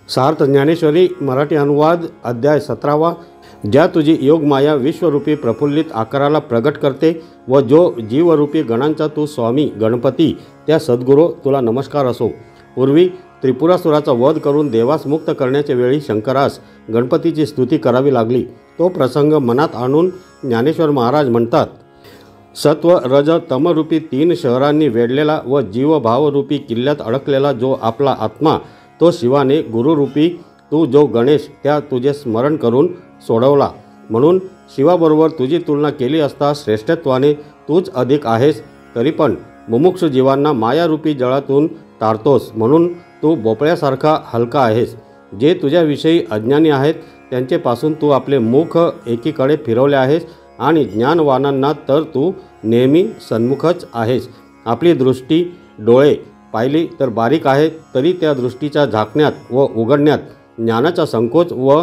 सार्थ ज्ञानेश्वरी मराठी अनुवाद अध्याय 17वा। ज्या तुझी योगमाया विश्वरूपी प्रफुल्लित आकाराला प्रगट करते व जो जीवरूपी गणांचा तू स्वामी गणपती, त्या सद्गुरो तुला नमस्कार असो। पूर्वी त्रिपुरासुराचा वध करून देवास मुक्त करण्याच्या वेळी शंकरास गणपतीची स्तुती करावी लागली। तो प्रसंग मनात आणून ज्ञानेश्वर महाराज म्हणतात, सत्व रज तमरूपी 3 शहरांनी वेढलेला व जीवभावरूपी किल्ल्यात अडकलेला जो आपला आत्मा, तो शिवाने गुरुरूपी तू जो गणेश, त्या तुझे स्मरण करून सोडवला। म्हणून शिवाबरोबर तुझी तुलना केली असता श्रेष्ठत्वाने तूच अधिक आहेस। तरी पण मुमुक्षु जीवांना मायारूपी जळातून तारतोस, म्हणून तू भोपळ्यासारखा हलका आहेस। जे तुझ्याविषयी अज्ञानी आहेत त्यांचेपासून तू आपले मुख एकीकडे फिरवले आहेस आणि ज्ञानवानांना तर तू नेहमी सन्मुखच आहेस। आपली दृष्टी डोळे पाहिली तर बारीक आहे, तरी त्या दृष्टीच्या झाकण्यात व उघडण्यात ज्ञानाचा संकोच व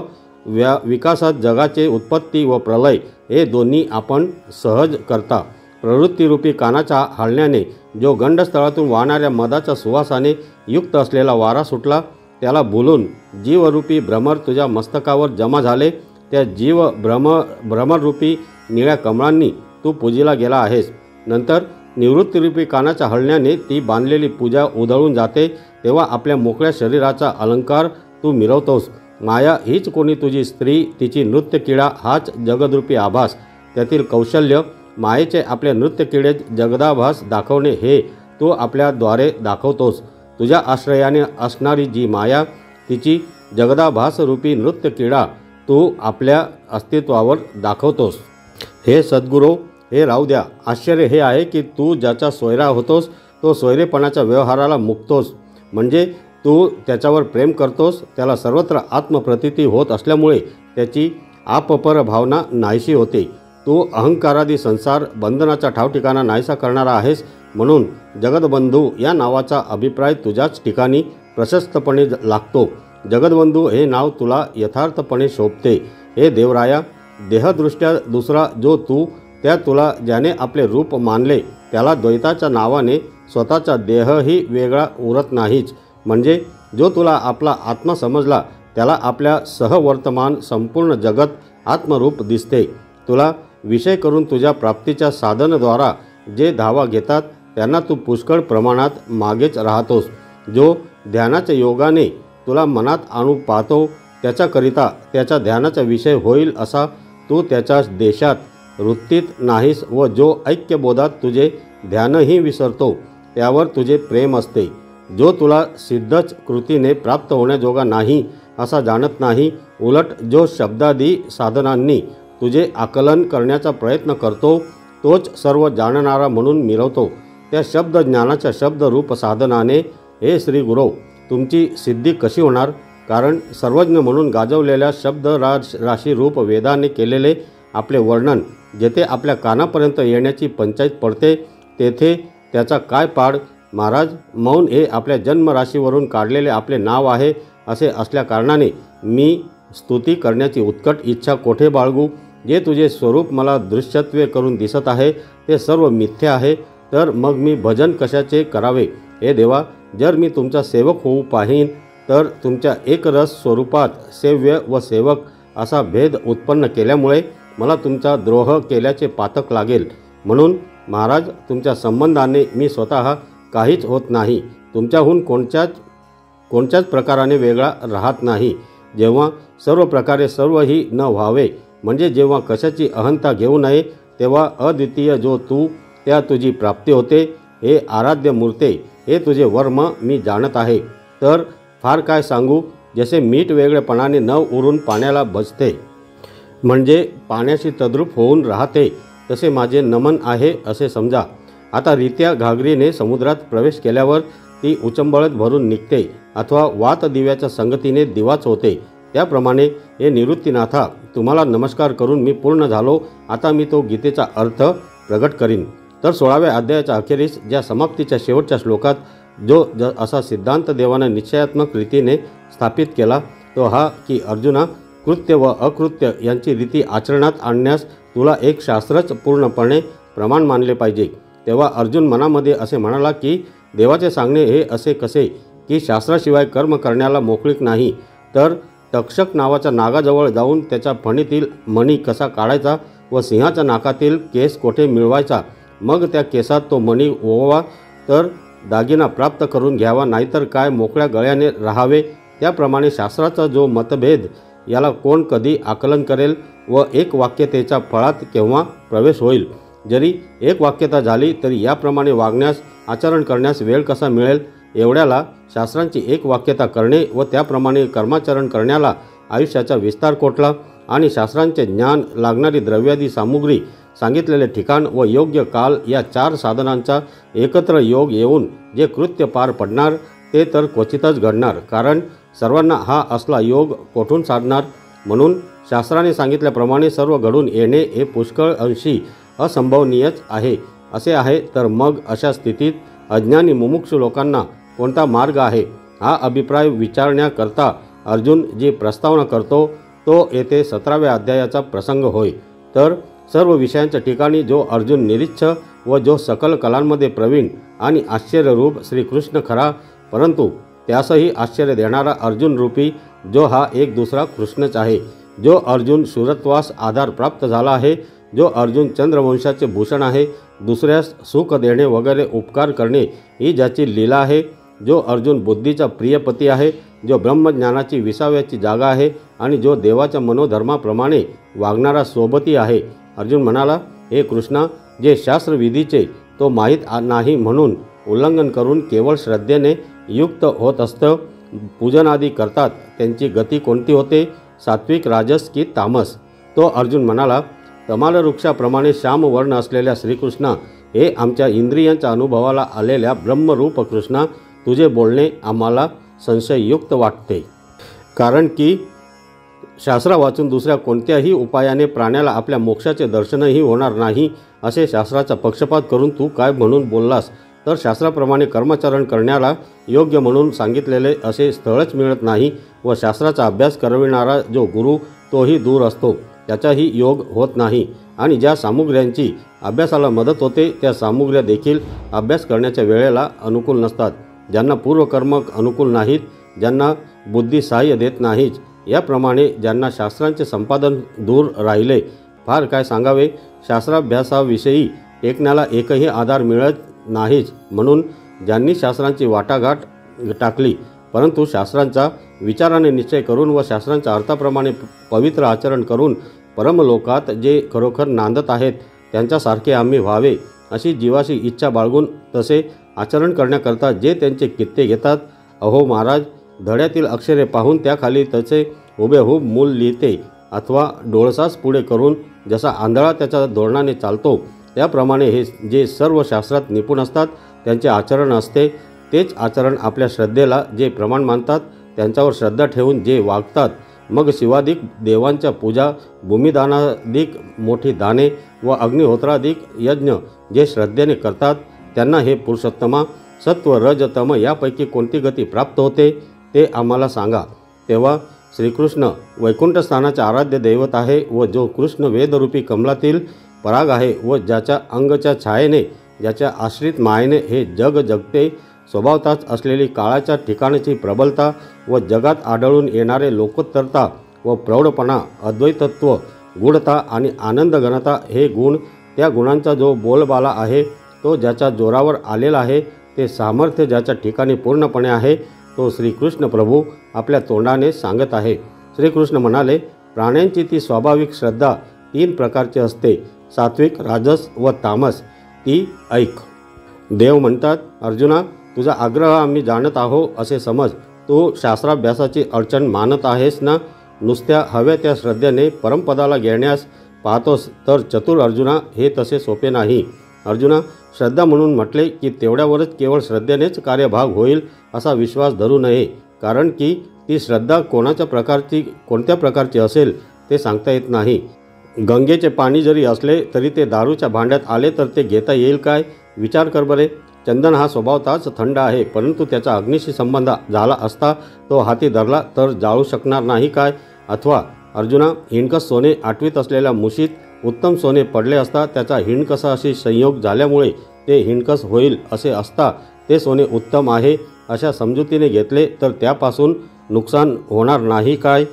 विकासात जगाचे उत्पत्ती व प्रलय हे दोन्ही आपण सहज करता। प्रवृत्तीरूपी कानाच्या हलण्याने जो गंडस्थळातून वाहणाऱ्या मदाच्या सुवासाने युक्त असलेला वारा सुटला, त्याला बोलून जीवरूपी भ्रमर तुझ्या मस्तकावर जमा झाले। त्या जीव भ्रमररूपी निळ्या कमळांनी तू पूजेला गेला आहेस। नंतर निवृत्तीरूपी कानाच्या हलण्याने ती बांधलेली पूजा उधळून जाते, तेव्हा आपल्या मोकळ्या शरीराचा अलंकार तू मिरवतोस। माया हीच कोणी तुझी स्त्री, तिची नृत्य किडा हाच जगदरूपी आभास। त्यातील कौशल्य मायेचे आपले नृत्य किडे जगदाभास दाखवणे हे तू आपल्याद्वारे दाखवतोस। तुझ्या आश्रयाने असणारी जी माया, तिची जगदाभासरूपी नृत्य किडा तू आपल्या अस्तित्वावर दाखवतोस। हे सद्गुरो, हे राहू द्या। आश्चर्य हे आहे की तू ज्याचा सोयरा होतोस तो सोयरेपणाच्या व्यवहाराला मुक्तोस, म्हणजे तू त्याच्यावर प्रेम करतोस। त्याला सर्वत्र आत्मप्रतीती होत असल्यामुळे त्याची आपपर भावना नाहीशी होते। तू अहंकारादी संसार बंधनाचा ठावठिकाणा नाहीसा करणारा आहेस, म्हणून जगदबंधू या नावाचा अभिप्राय तुझ्याच ठिकाणी प्रशस्तपणे लागतो। जगदबंधू हे नाव तुला यथार्थपणे शोभते। हे देवराया, देहदृष्ट्या दुसरा जो तू, त्या तुला ज्याने आपले रूप मानले त्याला द्वैताच्या नावाने स्वतःचा देहही वेगळा उरत नाहीच। म्हणजे जो तुला आपला आत्मा समजला त्याला आपल्या सहवर्तमान संपूर्ण जगत आत्मरूप दिसते। तुला विषय करून तुझ्या प्राप्तीच्या साधनाद्वारा जे धावा घेतात त्यांना तू पुष्कळ प्रमाणात मागेच राहतोस। जो ध्यानाच्या योगाने तुला मनात आणू पाहतो त्याच्याकरिता त्याच्या ध्यानाचा विषय होईल असा तू त्याच्या देशात वृत्तीत नाहीस, व जो ऐक्यबोधात तुझे ध्यानही विसरतो त्यावर तुझे प्रेम असते। जो तुला सिद्धच कृतीने प्राप्त होण्याजोगा नाही असा जाणत नाही, उलट जो शब्दादी साधनांनी तुझे आकलन करण्याचा प्रयत्न करतो तोच सर्व जाणणारा म्हणून मिरवतो। त्या शब्द ज्ञानाच्या शब्दरूप साधनाने हे श्री गुरु, तुमची सिद्धी कशी होणार? कारण सर्वज्ञ म्हणून गाजवलेल्या शब्द राशी रूप वेदाने केलेले आपले वर्णन जेथे आपल्या कानापर्यंत येण्याची पंचायत पडते, तेथे त्याचा काय पाड? महाराज, मौन हे आपल्या जन्मराशीवरून काढलेले आपले नाव आहे असे असल्या कारणाने मी स्तुती करण्याची उत्कट इच्छा कोठे बाळगू? जे तुझे स्वरूप मला दृश्यत्वे करून दिसत आहे ते सर्व मिथ्या आहे, तर मग मी भजन कशाचे करावे? हे देवा, जर मी तुमचा सेवक होऊ पाहीन तर तुमच्या एकरस स्वरूपात सेव्य व सेवक असा भेद उत्पन्न केल्यामुळे मला तुमचा द्रोह केल्याचे पातक लागेल। म्हणून महाराज, तुमच्या संबंधाने मी स्वतः काहीच होत नाही, तुमच्याहून कोणत्याच प्रकाराने वेगळा राहत नाही। जेव्हा सर्व प्रकारे सर्वही न व्हावे, म्हणजे जेव्हा कशाची अहंता घेऊ नये, तेव्हा अद्वितीय जो तू, त्या तुझी प्राप्ती होते। हे आराध्य मूर्ते, हे तुझे वर्म मी जाणत आहे, तर फार काय सांगू? जसे मीठ वेगळेपणाने न उरून पाण्याला भजते, म्हणजे पाण्याशी तद्रूप होऊन राहते, तसे माझे नमन आहे असे समजा। आता रित्या घागरीने समुद्रात प्रवेश केल्यावर ती उचंबळत भरून निघते, अथवा वात दिव्याच्या संगतीने दिवाच होते, त्याप्रमाणे हे निवृत्तीनाथा, तुम्हाला नमस्कार करून मी पूर्ण झालो। आता मी तो गीतेचा अर्थ प्रगट करीन। तर 16व्या अध्यायाच्या अखेरीस ज्या समाप्तीच्या शेवटच्या श्लोकात जो असा सिद्धांत देवाने निश्चयात्मक रीतीने स्थापित केला तो हा की अर्जुना, कृत्य व अकृत्य यांची रीती आचरणात आणण्यास तुला एक शास्त्रच पूर्णपणे प्रमाण मानले पाहिजे। तेव्हा अर्जुन मनामध्ये असे म्हणाला की देवाचे सांगणे हे असे कसे की शास्त्राशिवाय कर्म करण्याला मोकळीक नाही, तर तक्षक नावाच्या नागाजवळ जाऊन त्याच्या फणीतील मणी कसा काढायचा व सिंहाच्या नाकातील केस कोठे मिळवायचा, मग त्या केसात तो मणी ओवावा तर दागिना प्राप्त करून घ्यावा, नाहीतर काय मोकळ्या गळ्याने राहावे। त्याप्रमाणे शास्त्राचा जो मतभेद याला कोण कधी आकलन करेल व एक वाक्यतेच्या फळात केव्हा प्रवेश होईल। जरी एक वाक्यता झाली तरी याप्रमाणे वागण्यास आचरण करण्यास वेळ कसा मिळेल। एवढ्याला शास्त्रांची एक वाक्यता करणे व त्याप्रमाणे कर्माचरण करण्याला आयुष्याचा विस्तार कोटला आणि शास्त्रांचे ज्ञान लागणारी द्रव्यादी सामुग्री, सांगितलेले ठिकाण व योग्य काल या 4 साधनांचा एकत्र योग येऊन जे कृत्य पार पडणार ते तर क्वचितच घडणार, कारण सर्वांना हा असला योग कोठून साधणार। म्हणून शास्त्राने सांगितल्याप्रमाणे सर्व घडून येणे हे पुष्कळ अंशी असंभवनीयच आहे। असे आहे तर मग अशा स्थितीत अज्ञानी मुमुक्षु लोकांना कोणता मार्ग आहे, हा अभिप्राय विचारण्याकरता अर्जुन जी प्रस्तावना करतो तो येथे 17व्या अध्यायाचा प्रसंग होय। तर सर्व विषयांच्या ठिकाणी जो अर्जुन निरीच्छ व जो सकल कलांमध्ये प्रवीण आणि आश्चर्यरूप श्रीकृष्ण खरा, परंतु त्यासही आश्चर्य देणारा अर्जुन रूपी जो हा एक दुसरा कृष्णच आहे। जो अर्जुन शूरत्वास आधार प्राप्त झाला आहे, जो अर्जुन चंद्रवंशाचे भूषण आहे, दुसऱ्यास सुख देणे वगैरे उपकार करणे ही ज्याची लीला आहे, जो अर्जुन बुद्धीचा प्रियपती आहे, जो ब्रह्मज्ञानाची विसाव्याची जागा आहे आणि जो देवाच्या मनोधर्माप्रमाणे वागणारा सोबती आहे। अर्जुन म्हणाला, हे कृष्णा, जे शास्त्रविधीचे तो माहीत नाही म्हणून उल्लंघन करून केवळ श्रद्धेने युक्त होत असतं पूजनादी करतात, त्यांची गती कोणती होते, सात्विक, राजस की तामस। तो अर्जुन म्हणाला, तमालवृक्षाप्रमाणे श्यामवर्ण असलेल्या श्रीकृष्णा, हे आमच्या इंद्रियांच्या अनुभवाला आलेल्या ब्रह्मरूप कृष्णा, तुझे बोलणे आम्हाला संशययुक्त वाटते, कारण की शास्त्र वाचून दुसऱ्या कोणत्याही उपायाने प्राण्याला आपल्या मोक्षाचे दर्शनही होणार नाही, असे शास्त्राचा पक्षपात करून तू काय म्हणून बोललास। तर शास्त्राप्रमाणे कर्माचरण करण्याला योग्य म्हणून सांगितलेले असे स्थळच मिळत नाही व शास्त्राचा अभ्यास करविणारा जो गुरु तोही दूर असतो, त्याचाही योग होत नाही आणि ज्या सामुग्र्यांची अभ्यासाला मदत होते त्या सामुग्र्या देखील अभ्यास करण्याच्या वेळेला अनुकूल नसतात। ज्यांना पूर्वकर्म अनुकूल नाहीत, ज्यांना बुद्धी सहाय्य देत नाहीच, याप्रमाणे ज्यांना शास्त्रांचे संपादन दूर राहिले, फार काय सांगावे। शास्त्राभ्यासाविषयी टेकण्याला एकही आधार मिळत नाहीच, म्हणून ज्यांनी शास्त्रांची वाटाघाट टाकली परंतु शास्त्रांचा विचाराने निश्चय करून व शास्त्रांच्या अर्थाप्रमाणे पवित्र आचरण करून परमलोकात जे खरोखर नांदत आहेत त्यांच्यासारखे आम्ही व्हावे अशी जीवाशी इच्छा बाळगून तसे आचरण करण्याकरता जे त्यांचे कित्ते घेतात, अहो महाराज, धड्यातील अक्षरे पाहून त्याखाली त्याचे हुबेहूब मूल लिहिते अथवा डोळसाच पुढे करून जसा आंधळा त्याच्या धोरणाने चालतो, त्याप्रमाणे हे जे सर्व शास्त्रात निपुण असतात त्यांचे आचरण असते। तेच आचरण आपल्या श्रद्धेला जे प्रमाण मानतात त्यांच्यावर श्रद्धा ठेवून जे वागतात, मग शिवाधिक देवांच्या पूजा, भूमिदानाधिक मोठी दाने व अग्निहोत्राधिक यज्ञ जे श्रद्धेने करतात, त्यांना हे पुरुषोत्तमा, सत्व रज तम यापैकी कोणती गती प्राप्त होते ते आम्हाला सांगा। तेव्हा श्रीकृष्ण वैकुंठ स्थानाचे आराध्य दैवत आहे व जो कृष्ण वेदरूपी कमलातील पराग आहे व ज्याच्या अंगच्या छायेने, ज्याच्या आश्रित मायेने हे जग जगते, स्वभावताच असलेली काळाच्या ठिकाणची प्रबलता व जगात आढळून येणारे लोकोत्तरता व प्रौढपणा, अद्वैतत्व, गूढता आणि आनंदघनता हे गुण, त्या गुणांचा जो बोलबाला आहे तो ज्याच्या जोरावर आलेला आहे, ते सामर्थ्य ज्याच्या ठिकाणी पूर्णपणे आहे, तो श्रीकृष्ण प्रभू आपल्या तोंडाने सांगत आहे। श्रीकृष्ण म्हणाले, प्राण्यांची ती स्वाभाविक श्रद्धा 3 प्रकारची असते, सात्विक, राजस व तामस, ती ऐक। देव म्हणतात, अर्जुना, तुझा आग्रह आम्ही जाणत आहो असे समज। तू शास्त्राभ्यासाची अडचण मानत आहेस ना, नुसत्या हव्या त्या श्रद्धेने परमपदाला घेण्यास पाहतोस तर चतुर अर्जुना, हे तसे सोपे नाही। अर्जुना, श्रद्धा म्हणून म्हटले की तेवढ्यावरच केवळ श्रद्धेनेच कार्यभाग होईल असा विश्वास धरू नये, कारण की ती श्रद्धा कोणत्या प्रकारची असेल ते सांगता येत नाही। गंगेचे पाणी जरी असले तरी ते दारूच्या भांड्यात आले तर ते घेता येईल काय? विचार कर बरे। चंदन हा स्वभावताच थंड आहे, परंतु त्याचा अग्नीशी संबंध झाला असता तो हाती धरला तर जाळू शकणार नाही काय? अथवा अर्जुना, हिणकस सोने आठवीत असलेल्या मुशीत उत्तम सोने पडले असता त्याचा हिणकसाशी संयोग झाल्यामुळे ते हिणकस होईल असे असता ते सोने उत्तम आहे अशा समजुतीने घेतले तर त्यापासून नुकसान होणार नाही काय?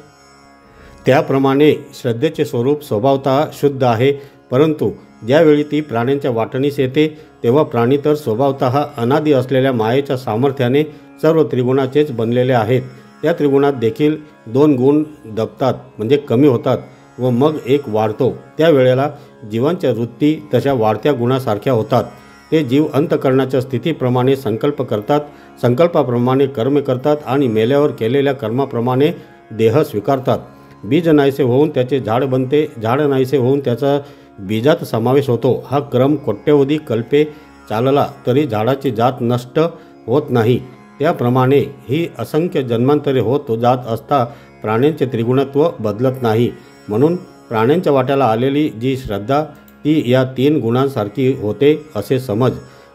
त्याप्रमाणे श्रद्धेचे स्वरूप स्वभावतः शुद्ध आहे, परंतु ज्यावेळी ती प्राण्यांच्या वाटणीस येते तेव्हा प्राणी तर स्वभावतः अनादी असलेल्या मायेच्या सामर्थ्याने सर्व त्रिगुणाचेच बनलेले आहेत. त्या त्रिगुणात देखील 2 गुण दबतात म्हणजे कमी होतात व मग एक वाढतो. त्यावेळेला जीवांच्या वृत्ती तशा वाढत्या गुणासारख्या होतात. ते जीव अंतःकरणाच्या स्थितीप्रमाणे संकल्प करतात, संकल्पाप्रमाणे कर्म करतात आणि मेल्यावर केलेल्या कर्माप्रमाणे देह स्वीकारतात. बीज नाहीसे होऊन त्याचे झाड बनते, झाड नाहीसे होऊन त्याचा बीजात समावेश होतो. हा क्रम कोट्यवधी कल्पे चालला तरी झाडाची जात नष्ट होत नाही. त्याप्रमाणे ही असंख्य जन्मांतरे होत जात असता प्राण्यांचे त्रिगुणत्व बदलत नाही. म्हणून प्राण्यांच्या वाट्याला आलेली जी श्रद्धा ती या 3 गुणांसारखी होते असे समज.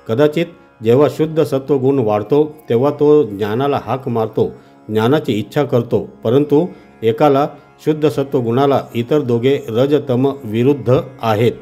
कदाचित जेव्हा शुद्ध सत्वगुण वाढतो तेव्हा तो ज्ञानाला हाक मारतो, ज्ञानाची इच्छा करतो, परंतु एकाला शुद्ध सत्वगुणाला इतर दोघे रजतम विरुद्ध आहेत.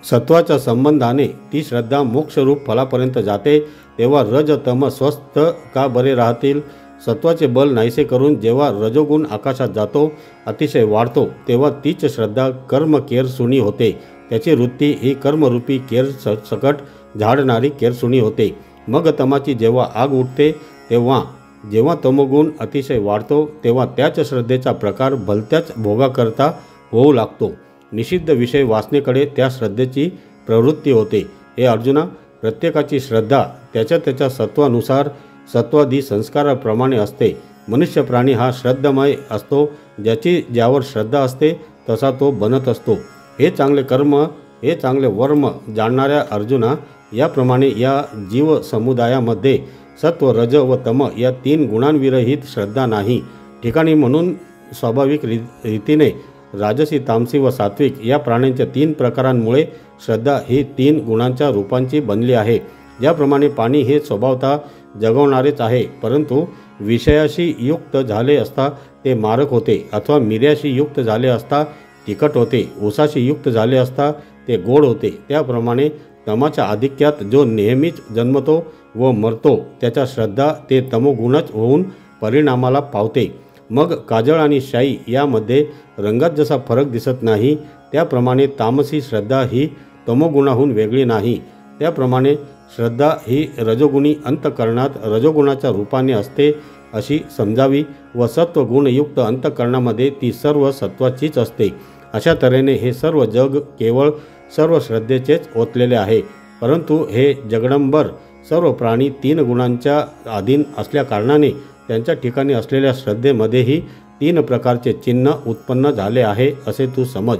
सत्वाच्या संबंधाने ती श्रद्धा मोक्षरूप फलापर्यंत जाते तेव्हा रजतम स्वस्थ का बरे राहतील? सत्वाचे बल नाहीसे करून जेव्हा रजोगुण आकाशात जातो, अतिशय वाढतो, तेव्हा तीच श्रद्धा कर्म केरसुणी होते. त्याची वृत्ती ही कर्मरूपी केर सकट झाडणारी केरसुणी होते. मग तमाची जेव्हा आग उठते तेव्हा जेव्हा तमोगुण अतिशय वाढतो तेव्हा त्याच श्रद्धेचा प्रकार भलत्याच भोगाकरता होऊ लागतो. निषिद्ध विषय वासनेकडे त्या श्रद्धेची प्रवृत्ती होते. हे अर्जुना, प्रत्येकाची श्रद्धा त्याच्या त्याच्या सत्वानुसार सत्वादी संस्काराप्रमाणे असते. मनुष्य प्राणी हा श्रद्धमय असतो. ज्याची ज्यावर श्रद्धा असते तसा तो बनत असतो. हे चांगले कर्म, हे चांगले वर्म जाणणाऱ्या अर्जुना, याप्रमाणे या जीव समुदायामध्ये सत्व, रज व तम या 3 गुणांविरहित श्रद्धा नाही. ठिकाणी म्हणून स्वाभाविक रीतीने राजसी, तामसी व सात्विक या प्राण्यांच्या 3 प्रकारांमुळे श्रद्धा ही 3 गुणांच्या रूपांची बनली आहे. ज्याप्रमाणे पाणी हे स्वभावतः जगवणारेच आहे, परंतु विषयाशी युक्त झाले असता ते मारक होते, अथवा मिऱ्याशी युक्त झाले असता तिखट होते, ऊसाशी युक्त झाले असता ते गोड होते. त्याप्रमाणे तमाच्या आधिक्यात जो नेहमीच जन्मतो व मरतो त्याच्या श्रद्धा ते तमोगुणच होऊन परिणामाला पावते. मग काजळ आणि शाई यामध्ये रंगात जसा फरक दिसत नाही त्याप्रमाणे तामसी श्रद्धा ही तमोगुणाहून वेगळी नाही. त्याप्रमाणे श्रद्धा ही रजोगुणी अंतःकरणात रजोगुणाच्या रूपाने असते अशी समजावी व सत्वगुणयुक्त अंतःकरणामध्ये ती सर्व सत्वाचीच असते. अशा तऱ्हेने हे सर्व जग केवळ सर्व श्रद्धेचेच ओतलेले आहे. परंतु हे जगडंबर सर्व प्राणी 3 गुणांच्या अधीन असल्याकारणाने त्यांच्या ठिकाणी असलेल्या श्रद्धेमध्येही 3 प्रकारचे चिन्ह उत्पन्न झाले आहे असे तू समज.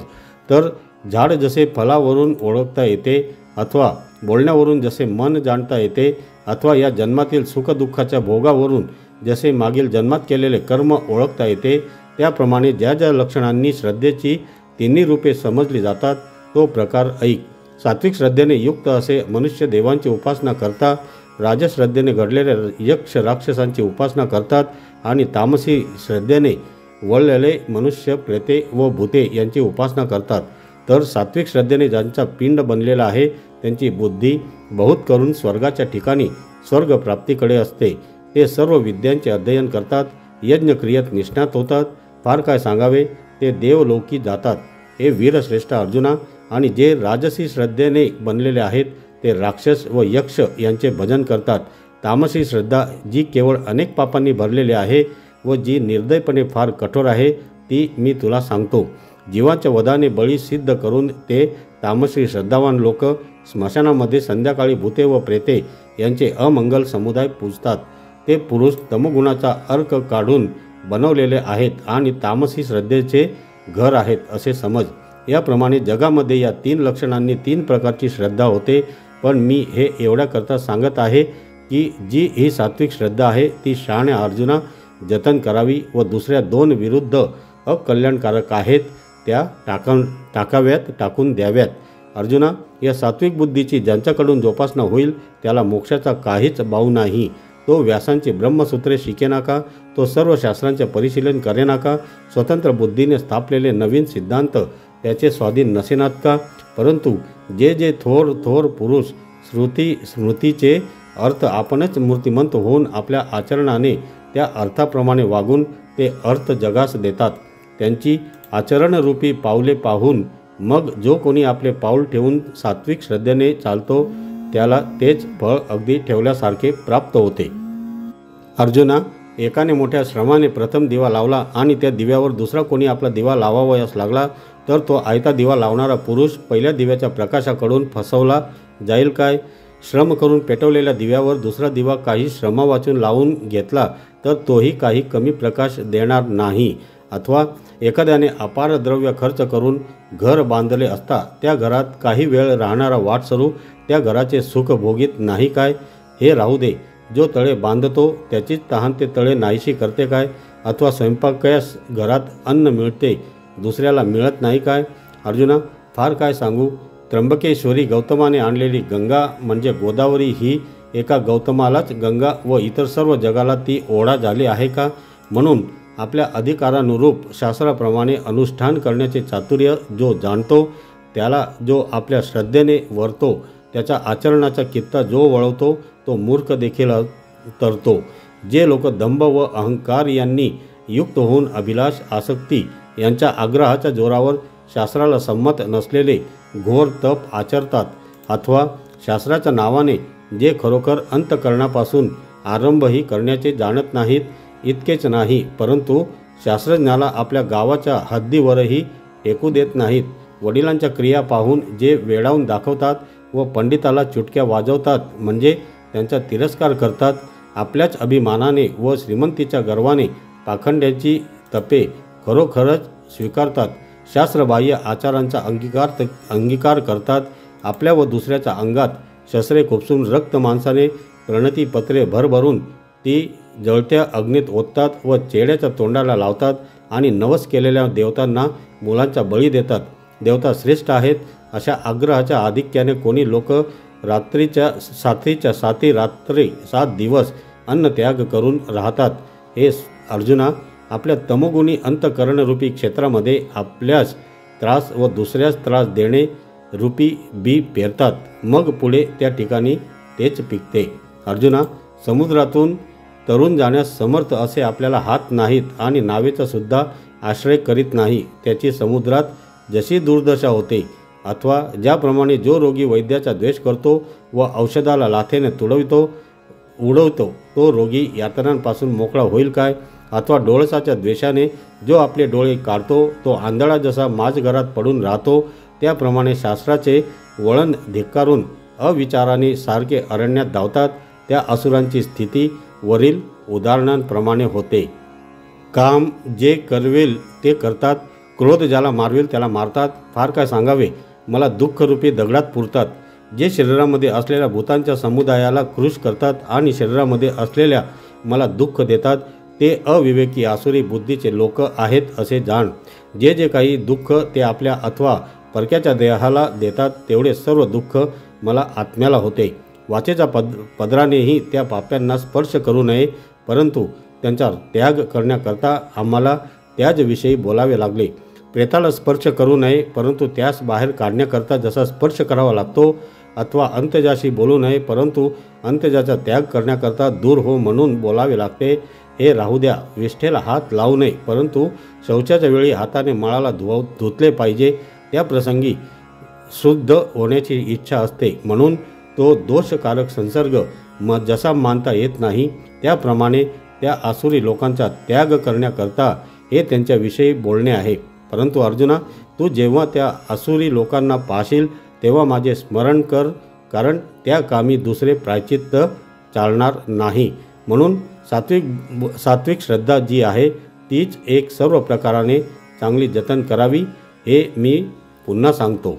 तर झाड जसे फलावरून ओळखता येते, अथवा बोलण्यावरून जसे मन जाणता येते, अथवा या जन्मातील सुखदुःखाच्या भोगावरून जसे मागील जन्मात केलेले कर्म ओळखता येते, त्याप्रमाणे ज्या ज्या लक्षणांनी श्रद्धेची 3 रूपे समजली जातात तो प्रकार ऐक. सात्विक श्रद्धेने युक्त असे मनुष्य देवांची उपासना करतात, राजश्रद्धेने घडलेल्या यक्ष राक्षसांची उपासना करतात आणि तामसी श्रद्धेने वळलेले मनुष्य, प्रेते व भूते यांची उपासना करतात. तर सात्विक श्रद्धेने ज्यांचा पिंड बनलेला आहे त्यांची बुद्धी बहुत करून स्वर्गाच्या ठिकाणी स्वर्गप्राप्तीकडे असते. ते सर्व विद्यांचे अध्ययन करतात, यज्ञक्रियेत निष्णात होतात, फार काय सांगावे ते देवलोकी जातात. हे वीरश्रेष्ठ अर्जुना, आणि जे राजसी श्रद्धेने बनलेले आहेत ते राक्षस व यक्ष यांचे भजन करतात. तामसी श्रद्धा जी केवळ अनेक पापांनी भरलेली आहे व जी निर्दयपणे फार कठोर आहे ती मी तुला सांगतो. जीवाच्या वधाने बळी सिद्ध करून ते तामसी श्रद्धावान लोक स्मशानामध्ये संध्याकाळी भूते व प्रेते यांचे अमंगल समुदाय पूजतात. ते पुरुष तमोगुणाचा अर्क काढून बनवलेले आहेत आणि तामसी श्रद्धेचे घर आहेत असे समज. याप्रमाणे जगामध्ये या 3 लक्षणांनी 3 प्रकारची श्रद्धा होते. पण मी हे एवढ्याकरता सांगत आहे की जी ही सात्विक श्रद्धा आहे ती शहाण्या अर्जुना जतन करावी व दुसऱ्या 2 विरुद्ध अकल्याणकारक आहेत त्या टाकून द्याव्यात. अर्जुना, या सात्विक बुद्धीची ज्यांच्याकडून जोपासना होईल त्याला मोक्षाचा काहीच बाऊ नाही. तो व्यासांची ब्रह्मसूत्रे शिकेना का? तो सर्व शास्त्रांचे परिशीलन करेना का? स्वतंत्र बुद्धीने स्थापलेले नवीन सिद्धांत त्याचे स्वाधीन नसेनात का? परंतु जे जे थोर पुरुष स्मृतीचे अर्थ आपणच मूर्तिमंत होऊन आपल्या आचरणाने त्या अर्थाप्रमाणे वागून ते अर्थ जगास देतात। त्यांची आचरणरूपी पावले पाहून मग जो कोणी आपले पाऊल ठेवून सात्विक श्रद्धेने चालतो त्याला तेच फळ अगदी ठेवल्यासारखे प्राप्त होते। अर्जुना, एकाने मोठ्या श्रमाने प्रथम दिवा लावला आणि त्या दिव्यावर दुसरा कोणी आपला दिवा लावावयास लागला तर तो आयता दिवा लावणारा पुरुष पहिल्या दिव्याच्या प्रकाशाकडून फसवला जाईल काय? श्रम करून पेटवलेल्या दिव्यावर दुसरा दिवा काही श्रमावाचून लावून घेतला तर तोही काही कमी प्रकाश देणार नाही। अथवा एखाद्याने अपार द्रव्य खर्च करून घर बांधले असता त्या घरात काही वेळ राहणारा वाटसरू त्या घराचे सुख भोगीत नाही काय? हे राहू दे, जो तळे बांधतो त्याचीच तहान ते तळे नाहीशी करते काय? अथवा स्वयंपाकास घरात अन्न मिळते दुसऱ्याला मिळत नाही काय? अर्जुना, फार काय सांगू, त्र्यंबकेश्वरी गौतमाने आणलेली गंगा म्हणजे गोदावरी ही एका गौतमालाच गंगा व इतर सर्व जगाला ती ओढा झाली आहे का? म्हणून आपल्या अधिकारानुरूप शास्त्राप्रमाणे अनुष्ठान करण्याचे चातुर्य जो जाणतो त्याला जो आपल्या श्रद्धेने वरतो त्याच्या आचरणाचा कित्ता जो वळवतो तो मूर्ख देखील तरतो। जे लोक दंभ व अहंकार यांनी युक्त होऊन अभिलाष आसक्ती यांच्या आग्रहाच्या जोरावर शास्त्राला संमत नसलेले घोर तप आचरतात अथवा शास्त्राच्या नावाने जे खरोखर अंतकरणापासून आरंभही करण्याचे जाणत नाहीत, इतकेच नाही परंतु शास्त्रज्ञाला आपल्या गावाच्या हद्दीवरही टेकू देत नाहीत, वडिलांच्या क्रिया पाहून जे वेडावून दाखवतात व पंडिताला चुटक्या वाजवतात म्हणजे त्यांचा तिरस्कार करतात, आपल्याच अभिमानाने व श्रीमंतीच्या गर्वाने पाखंड्याची तपे खरोखरच स्वीकारतात, शास्त्रबाह्य आचारांचा अंगीकार करतात, आपल्या व दुसऱ्याच्या अंगात शस्त्रे खुपसून रक्त मांसाने प्रणतीपत्रे भरभरून ती जळत्या अग्नीत ओततात व चेड्याच्या तोंडाला लावतात आणि नवस केलेल्या देवतांना मुलांचा बळी देतात। देवता श्रेष्ठ आहेत अशा आग्रहाच्या आधिक्याने कोणी लोक रात्रीच्या साती रात्री 7 दिवस अन्न त्याग करून राहतात। हे अर्जुना, आपल्या तमोगुणी अंतकरणरूपी क्षेत्रामध्ये आपल्यास त्रास व दुसऱ्यास त्रास देणे रूपी बी पेरतात, मग पुढे त्या ठिकाणी तेच पिकते। अर्जुना, समुद्रातून तरुण जाण्यास समर्थ असे आपल्याला हात नाहीत आणि नावेचा सुद्धा आश्रय करीत नाही, त्याची समुद्रात जशी दुर्दशा होते अथवा ज्याप्रमाणे जो रोगी वैद्याचा द्वेष करतो व औषधाला लाथेने उडवतो तो रोगी यातनांपासून मोकळा होईल काय? अथवा डोळसाच्या द्वेषाने जो आपले डोळे काढतो तो आंधळा जसा माझघरात पडून राहतो, त्याप्रमाणे शास्त्राचे वळण धिक्कारून अविचाराने सारखे अरण्यात धावतात त्या असुरांची स्थिती वरील उदाहरणांप्रमाणे होते। काम जे करवेल ते करतात, क्रोध ज्याला मारवेल त्याला मारतात, फार काय सांगावे, मला दुःखरूपी दगडात पुरतात। जे शरीरामध्ये असलेल्या भूतांच्या समुदायाला कृश करतात आणि शरीरामध्ये असलेल्या मला दुःख देतात ते अविवेकी आसुरी बुद्धीचे लोक आहेत असे जाण। जे जे काही दुःख ते आपल्या अथवा परक्याच्या देहाला देतात तेवढे सर्व दुःख मला आत्म्याला होते। वाचेच्या पदरानेही त्या पाप्यांना स्पर्श करू नये, परंतु त्यांचा त्याग करण्याकरता आम्हाला त्याचविषयी बोलावे लागले। प्रेताला स्पर्श करू नये, परंतु त्यास बाहेर काढण्याकरता जसा स्पर्श करावा लागतो, अथवा अंत्यजाशी बोलू नये, परंतु अंत्यजाचा त्याग करण्याकरता दूर हो म्हणून बोलावे लागते। हे राहू द्या, विष्ठेला हात लावू नये, परंतु शौचाच्या वेळी हाताने मळाला धुतले पाहिजे, त्या प्रसंगी शुद्ध होण्याची इच्छा असते म्हणून तो दोषकारक संसर्ग जसा मानता येत नाही, त्याप्रमाणे त्या आसुरी लोकांचा त्याग करण्याकरता हे त्यांच्याविषयी बोलणे आहे। परंतु अर्जुना, तू जेव्हा त्या आसुरी लोकांना पाहशील तेव्हा माझे स्मरण कर, कारण त्या कामी दुसरे प्रायचित्त चालणार नाही। म्हणून सात्विक श्रद्धा जी आहे तीच एक सर्व प्रकाराने चांगली जतन करावी, हे मी पुन्हा सांगतो।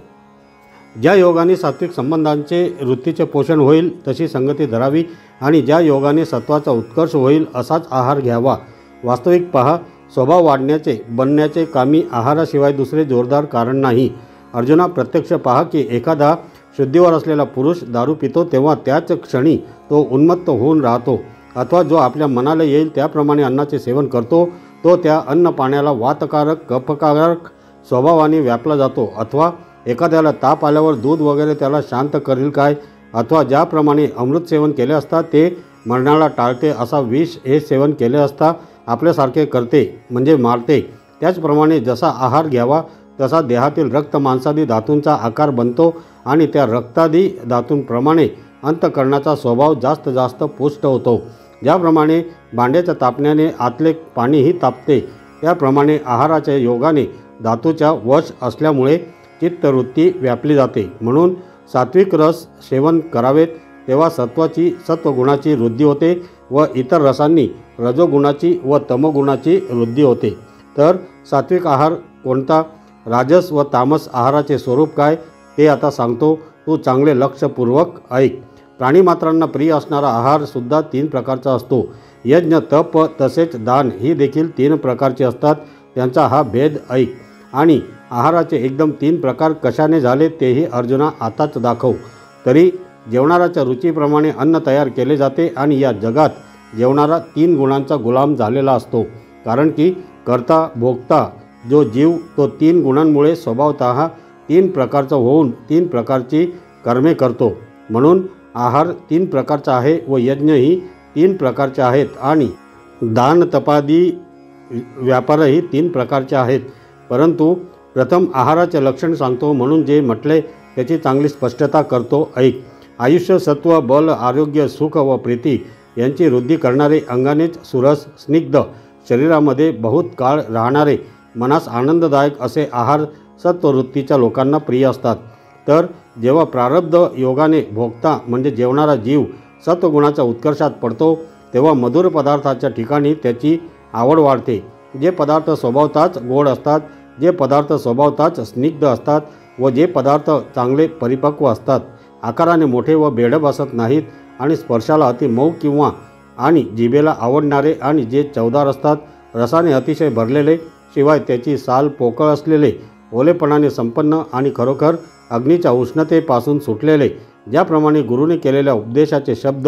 ज्या योगाने सात्विक संबंधांचे वृत्तीचे पोषण होईल तशी संगती धरावी आणि ज्या योगाने सत्वाचा उत्कर्ष होईल असाच आहार घ्यावा। वास्तविक पहा, स्वभाव वाढण्याचे बनण्याचे कामी आहाराशिवाय दुसरे जोरदार कारण नाही। अर्जुना, प्रत्यक्ष पहा की एखादा शुद्धीवर असलेला पुरुष दारू पितो तेव्हा त्याच क्षणी तो उन्मत्त होऊन राहतो, अथवा जो आपल्या मनाला येईल त्याप्रमाणे अन्नाचे सेवन करतो तो त्या अन्न पाण्याला वातकारक कफकारक स्वभावाने व्यापला जातो, अथवा एखाद्याला ताप आल्यावर दूध वगैरे त्याला शांत करेल काय? अथवा ज्याप्रमाणे अमृत सेवन केले असता ते मरणाला टाळते, असा विष हे सेवन केले असता आपल्यासारखे करते म्हणजे मारते, त्याचप्रमाणे जसा आहार घ्यावा तसा देहातील रक्त मांसादी धातूंचा आकार बनतो आणि त्या रक्तादी धातूंप्रमाणे अंतःकरणाचा स्वभाव जास्त जास्त पुष्ट होतो. ज्याप्रमाणे भांड्याच्या तापण्याने आतले पाणीही तापते, त्याप्रमाणे आहाराच्या योगाने धातूच्या वश असल्यामुळे चित्तवृत्ती व्यापली जाते. म्हणून सात्विक रस सेवन करावेत, तेव्हा सत्वगुणाची वृद्धी होते व इतर रसांनी रजोगुणाची व तमोगुणाची वृद्धी होते. तर सात्विक आहार कोणता, राजस व तामस आहाराचे स्वरूप काय ते आता सांगतो, तू चांगले लक्षपूर्वक ऐक. प्राणीमात्रांना प्रिय असणारा आहारसुद्धा 3 प्रकारचा असतो. यज्ञ, तप तसेच दान ही देखील 3 प्रकारचे असतात. त्यांचा हा भेद ऐक. आणि आहाराचे एकदम 3 प्रकार कशाने झाले तेही अर्जुना आताच दाखव. तरी जेवणाऱ्याच्या रुचीप्रमाणे अन्न तयार केले जाते आणि या जगात जेवणारा 3 गुणांचा गुलाम झालेला असतो. कारण की कर्ता भोगता जो जीव तो 3 गुणांमुळे स्वभावतः 3 प्रकारचा होऊन 3 प्रकारची कर्मे करतो. म्हणून आहार 3 प्रकारचा आहे व यज्ञही 3 प्रकारचे आहेत आणि दान तपादी व्यापारही 3 प्रकारचे आहेत. परंतु प्रथम आहाराचे लक्षण सांगतो, म्हणून जे म्हटले त्याची चांगली स्पष्टता करतो, ऐक. आयुष्य, सत्व, बल, आरोग्य, सुख व प्रीती यांची वृद्धी करणारे, अंगानेच सुरस, स्निग्ध, शरीरामध्ये बहुत काळ राहणारे, मनास आनंददायक असे आहार सत्ववृत्तीच्या लोकांना प्रिय असतात. तर जेव्हा प्रारब्ध योगाने भोगता म्हणजे जेवणारा जीव सत्वगुणाच्या उत्कर्षात पडतो, तेव्हा मधुर पदार्थाच्या ठिकाणी त्याची आवड वाढते. जे पदार्थ स्वभावताच गोड असतात, जे पदार्थ स्वभावताच स्निग्ध असतात व जे पदार्थ चांगले परिपक्व असतात, आकाराने मोठे व बेढप असत नाहीत आणि स्पर्शाला अति मऊ किंवा आणि जिभेला आवडणारे आणि जे चवदार असतात, रसाने अतिशय भरलेले, शिवाय त्याची साल पोकळ असलेले, ओलेपणाने संपन्न आणि खरोखर अग्नीच्या उष्णतेपासून सुटलेले, ज्याप्रमाणे गुरुने केलेल्या उपदेशाचे शब्द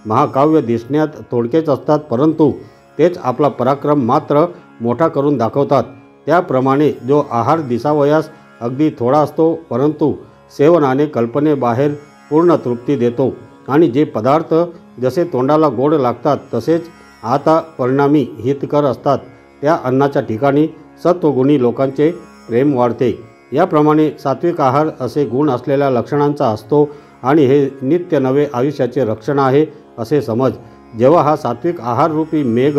महाकाव्य दिसण्यात थोडकेच असतात, परंतु तेच आपला पराक्रम मात्र मोठा करून दाखवतात, त्याप्रमाणे जो आहार दिसावयास अगदी थोडा असतो परंतु सेवनाने कल्पनेबाहेर पूर्ण तृप्ती देतो आणि जे पदार्थ जसे तोंडाला गोड लागतात तसेच आता परिणामी हितकर असतात, त्या अन्नाच्या ठिकाणी सत्वगुणी लोकांचे प्रेम वाढते. याप्रमाणे सात्विक आहार असे गुण असलेल्या लक्षणांचा असतो आणि हे नित्य नवे आयुष्याचे रक्षण आहे असे समज. जेव्हा हा सात्विक आहाररूपी मेघ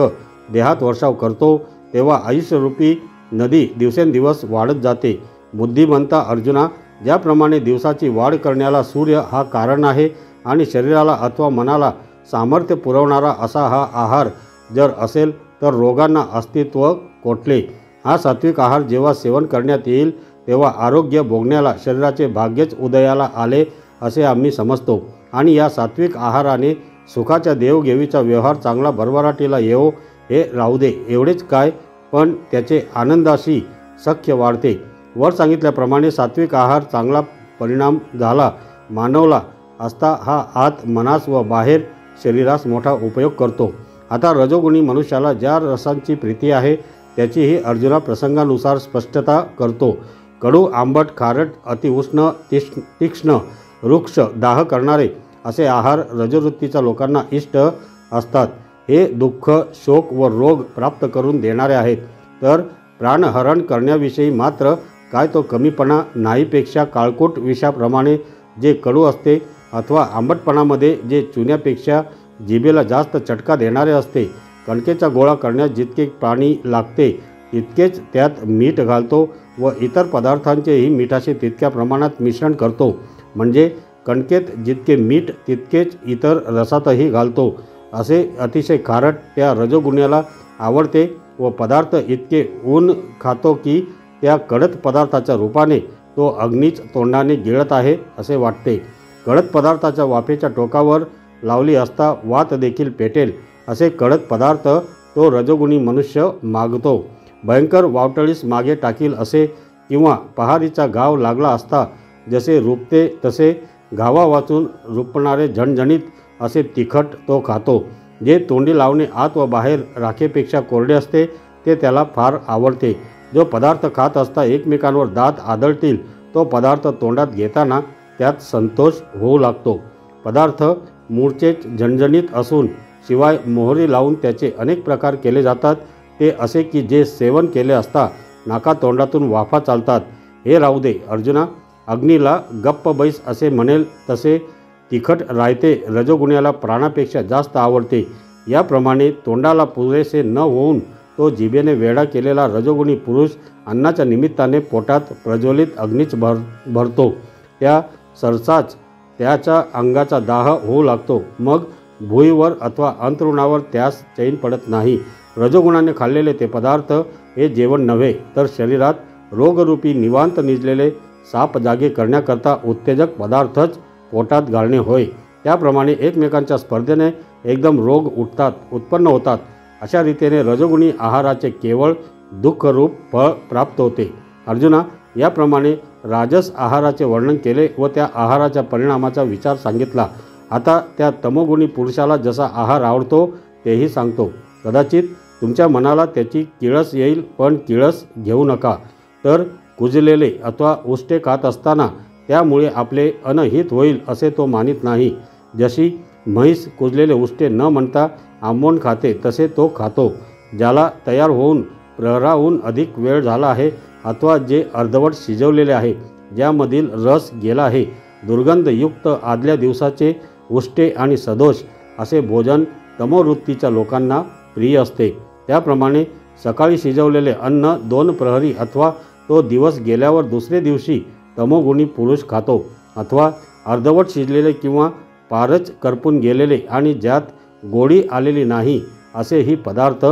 देहात वर्षाव करतो तेव्हा आयुष्यरूपी नदी दिवसेंदिवस वाढत जाते. बुद्धिमंता अर्जुना, ज्याप्रमाणे दिवसाची वाढ करण्याला सूर्य हा कारण आहे आणि शरीराला अथवा मनाला सामर्थ्य पुरवणारा असा हा आहार जर असेल तर रोगांना अस्तित्व कोठले. हा सात्विक आहार जेव्हा सेवन करण्यात येईल तेव्हा आरोग्य भोगण्याला शरीराचे भाग्यच उदयाला आले असे आम्ही समजतो आणि या सात्विक आहाराने सुखाच्या देवघेवीचा व्यवहार चांगला भरभराटीला येवो हे राहू दे. एवढेच काय, पण त्याचे आनंदाशी सख्य वाढते. वर सांगितल्याप्रमाणे सात्विक आहार चांगला परिणाम झाला मानवला असता हा आत मनास व बाहेर शरीरास मोठा उपयोग करतो. आता रजोगुणी मनुष्याला ज्या रसांची प्रीती आहे त्याचीही अर्जुना प्रसंगानुसार स्पष्टता करतो. कडू, आंबट, खारट, अतिउष्ण, तीक्ष्ण, रुक्ष, दाह करणारे असे आहार रजोवृत्तीच्या लोकांना इष्ट असतात. हे दुःख, शोक व रोग प्राप्त करून देणारे आहेत. तर प्राणहरण करण्याविषयी मात्र काय तो कमीपणा नाहीपेक्षा काळकोट विषाप्रमाणे जे कडू असते अथवा आंबटपणामध्ये जे चुन्यापेक्षा जिभेला जास्त चटका देणारे असते. कणकेचा गोळा करण्यास जितके पाणी लागते तितकेच त्यात मीठ घालतो व इतर पदार्थांचेही मिठाचे तितक्या प्रमाणात मिश्रण करतो. म्हणजे कणकेत जितके मीठ तितकेच इतर रसातही घालतो. असे अतिशय खारट त्या रजोगुण्याला आवडते व पदार्थ इतके ऊन खातो की त्या कडक पदार्थाच्या रूपाने तो अग्नीच तोंडाने गिळत आहे असे वाटते. कडक पदार्थाच्या वाफेच्या टोकावर लावली असता वात देखील पेटेल असे कडक पदार्थ तो रजोगुणी मनुष्य मागतो. भयंकर वावटळीस मागे टाकील असे किंवा पहारीचा घाव लागला असता जसे रुपते तसे घावा वाचून रुपणारे झणझणीत असे तिखट तो खातो. जे तोंडी लावणे आत व बाहेर राखेपेक्षा कोरडे असते ते त्याला फार आवडते. जो पदार्थ खात असता एकमेकांवर दात आदळतील तो पदार्थ तोंडात घेताना त्यात संतोष होऊ लागतो. पदार्थ मूळचे झणझणीत असून शिवाय मोहरी लावून त्याचे अनेक प्रकार केले जातात, ते असे की जे सेवन केले असता नाकातोंडातून वाफा चालतात. हे राहू दे अर्जुना, अग्नीला गप्प बैस असे म्हणेल तसे तिखट रायते रजोगुण्याला प्राणापेक्षा जास्त आवडते. याप्रमाणे तोंडाला पुरेसे न होऊन तो जिभेने वेडा केलेला रजोगुणी पुरुष अन्नाच्या निमित्ताने पोटात प्रज्वलित अग्नीच भरतो. त्या सरसाच त्याच्या अंगाचा दाह होऊ लागतो. मग भुईवर अथवा अंथरुणावर त्यास चैन पडत नाही. रजोगुणाने खाल्लेले ते पदार्थ हे जेवण नव्हे, तर शरीरात रोगरूपी निवांत निजलेले साप जागे करण्याकरता उत्तेजक पदार्थच पोटात घालणे होय. त्याप्रमाणे एकमेकांच्या स्पर्धेने एकदम रोग उत्पन्न होतात. अशा रीतीने रजोगुणी आहाराचे केवळ दुःखरूप फळ प्राप्त होते. अर्जुना, याप्रमाणे राजस आहाराचे वर्णन केले व त्या आहाराच्या परिणामाचा विचार सांगितला. आता त्या तमोगुणी पुरुषाला जसा आहार आवडतो तेही सांगतो. कदाचित तुमच्या मनाला त्याची किळस येईल, पण किळस घेऊ नका. तर कुजलेले अथवा उष्टे खात असताना त्यामुळे आपले अनहित होईल असे तो मानित नाही. जशी म्हैस कुजलेले उष्टे न म्हणता आंबवून खाते तसे तो खातो. ज्याला तयार होऊन प्रहराहून अधिक वेळ झाला आहे अथवा जे अर्धवट शिजवलेले आहे, ज्यामधील रस गेला आहे, दुर्गंधयुक्त आदल्या दिवसाचे उष्टे आणि सदोष असे भोजन तमोवृत्तीच्या लोकांना प्रिय असते. त्याप्रमाणे सकाळी शिजवलेले अन्न 2 प्रहरी अथवा तो दिवस गेल्यावर दुसरे दिवशी तमोगुणी पुरुष खातो, अथवा अर्धवट शिजलेले किंवा पारच करपून गेलेले आणि ज्यात गोडी आलेली नाही असेही पदार्थ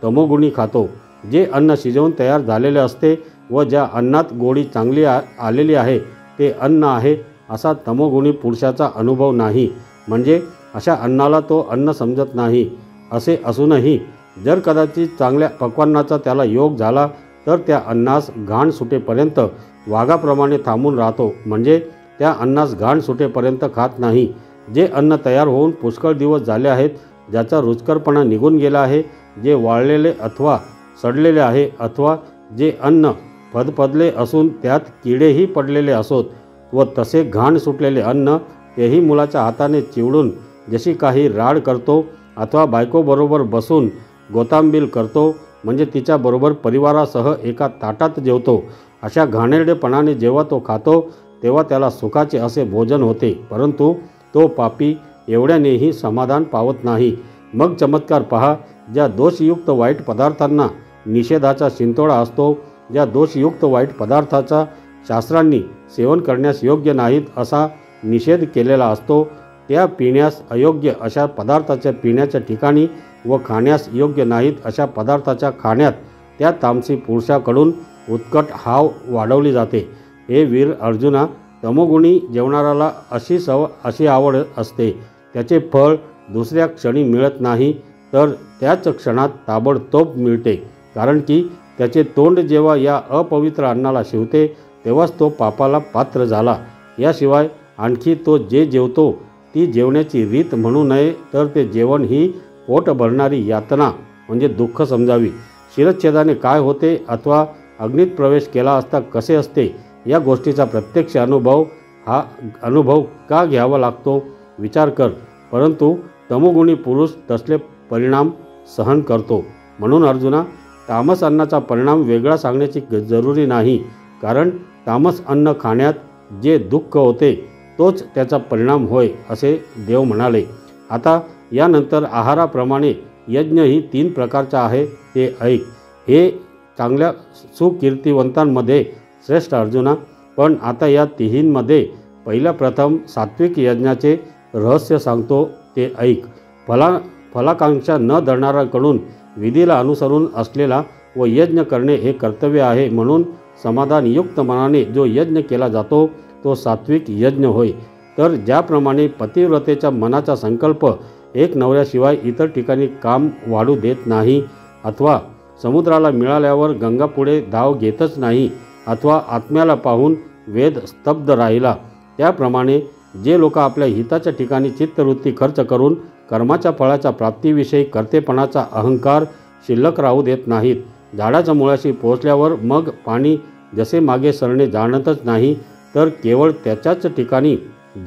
तमोगुणी खातो. जे अन्न शिजवून तयार झालेले असते व ज्या अन्नात गोडी चांगली आलेली आहे ते अन्न आहे असा तमोगुणी पुरुषाचा अनुभव नाही. म्हणजे अशा अन्नाला तो अन्न समजत नाही. असे असूनही जर कदाचित चांगल्या पक्वान्नाचा त्याला योग झाला तर त्या अन्नास घाण सुटेपर्यंत वाघाप्रमाणे थांबून राहतो. म्हणजे त्या अन्नास घाण सुटेपर्यंत खात नाही. जे अन्न तयार होऊन पुष्कळ दिवस झाले आहेत, ज्याचा रुचकरपणा निघून गेला आहे, जे वाळलेले अथवा सडलेले आहे, अथवा जे अन्न फदफदले असून त्यात किडेही पडलेले असोत व तसे घाण सुटलेले अन्न तेही मुलाच्या हाताने चिवडून जशी काही राड करतो अथवा बायकोबरोबर बसून गोतांबील करतो, म्हणजे तिच्याबरोबर परिवारासह एका ताटात जेवतो, अशा घाणेरडेपणाने जेव्हा तो खातो तेव्हा त्याला सुखाचे असे भोजन होते. परंतु तो पापी एवढ्यानेही समाधान पावत नाही. मग चमत्कार पहा, ज्या दोषयुक्त वाईट पदार्थांना निषेधाचा शिंतोडा असतो, ज्या दोषयुक्त वाईट पदार्थाचा शास्त्रांनी सेवन करण्यास योग्य नाहीत असा निषेध केलेला असतो, त्या पिण्यास अयोग्य अशा पदार्थाच्या पिण्याच्या ठिकाणी व खाण्यास योग्य नाहीत अशा पदार्थाच्या खाण्यात त्या तामसी पुरुषाकडून उत्कट हाव वाढवली जाते. हे वीर अर्जुना, तमोगुणी जेवणाराला अशी आवड असते, त्याचे फळ दुसऱ्या क्षणी मिळत नाही, तर त्याच क्षणात ताबडतोब मिळते. कारण की त्याचे तोंड जेव्हा या अपवित्र अन्नाला शिवते तेव्हाच तो पापाला पात्र झाला. याशिवाय आणखी तो जे जेवतो ती जेवण्याची रीत म्हणू नये, तर ते जेवण ही पोट भरणारी यातना म्हणजे दुःख समजावी. शिरच्छेदाने काय होते अथवा अग्नीत प्रवेश केला असता कसे असते या गोष्टीचा प्रत्यक्ष हा अनुभव का घ्यावा लागतो विचार कर. परंतु तमोगुणी पुरुष तसले परिणाम सहन करतो. म्हणून अर्जुना, तामस अन्नाचा परिणाम वेगळा सांगण्याची जरुरी नाही, कारण तामस अन्न खाण्यात जे दुःख होते तोच त्याचा परिणाम होय असे देव म्हणाले. आता यानंतर आहाराप्रमाणे यज्ञ ही 3 प्रकारचा आहे ते ऐक. हे चांगल्या सुकीर्तिवंतांमध्ये श्रेष्ठ अर्जुना. पण आता या तिहींमध्ये पहिल्या प्रथम सात्विक यज्ञाचे रहस्य सांगतो ते ऐक. फलाकांक्षा न धरणाऱ्यांकडून विधीला अनुसरून असलेला व यज्ञ करणे हे कर्तव्य आहे. म्हणून समाधानयुक्त मनाने जो यज्ञ केला जातो तो सात्विक यज्ञ होय. तर ज्याप्रमाणे पतिव्रतेच्या मनाचा संकल्प एक नवऱ्याशिवाय इतर ठिकाणी काम वाढू देत नाही, अथवा समुद्राला मिळाल्यावर गंगापुढे धाव घेतच नाही, अथवा आत्म्याला पाहून वेद स्तब्ध राहिला, त्याप्रमाणे जे लोक आपल्या हिताच्या ठिकाणी चित्तवृत्ती खर्च करून कर्माच्या फळाच्या प्राप्तीविषयी कर्तेपणाचा अहंकार शिल्लक राहू देत नाहीत, झाडाच्या मुळाशी पोहोचल्यावर मग पाणी जसे मागे सरणे जाणतच नाही, तर केवळ त्याच्याच ठिकाणी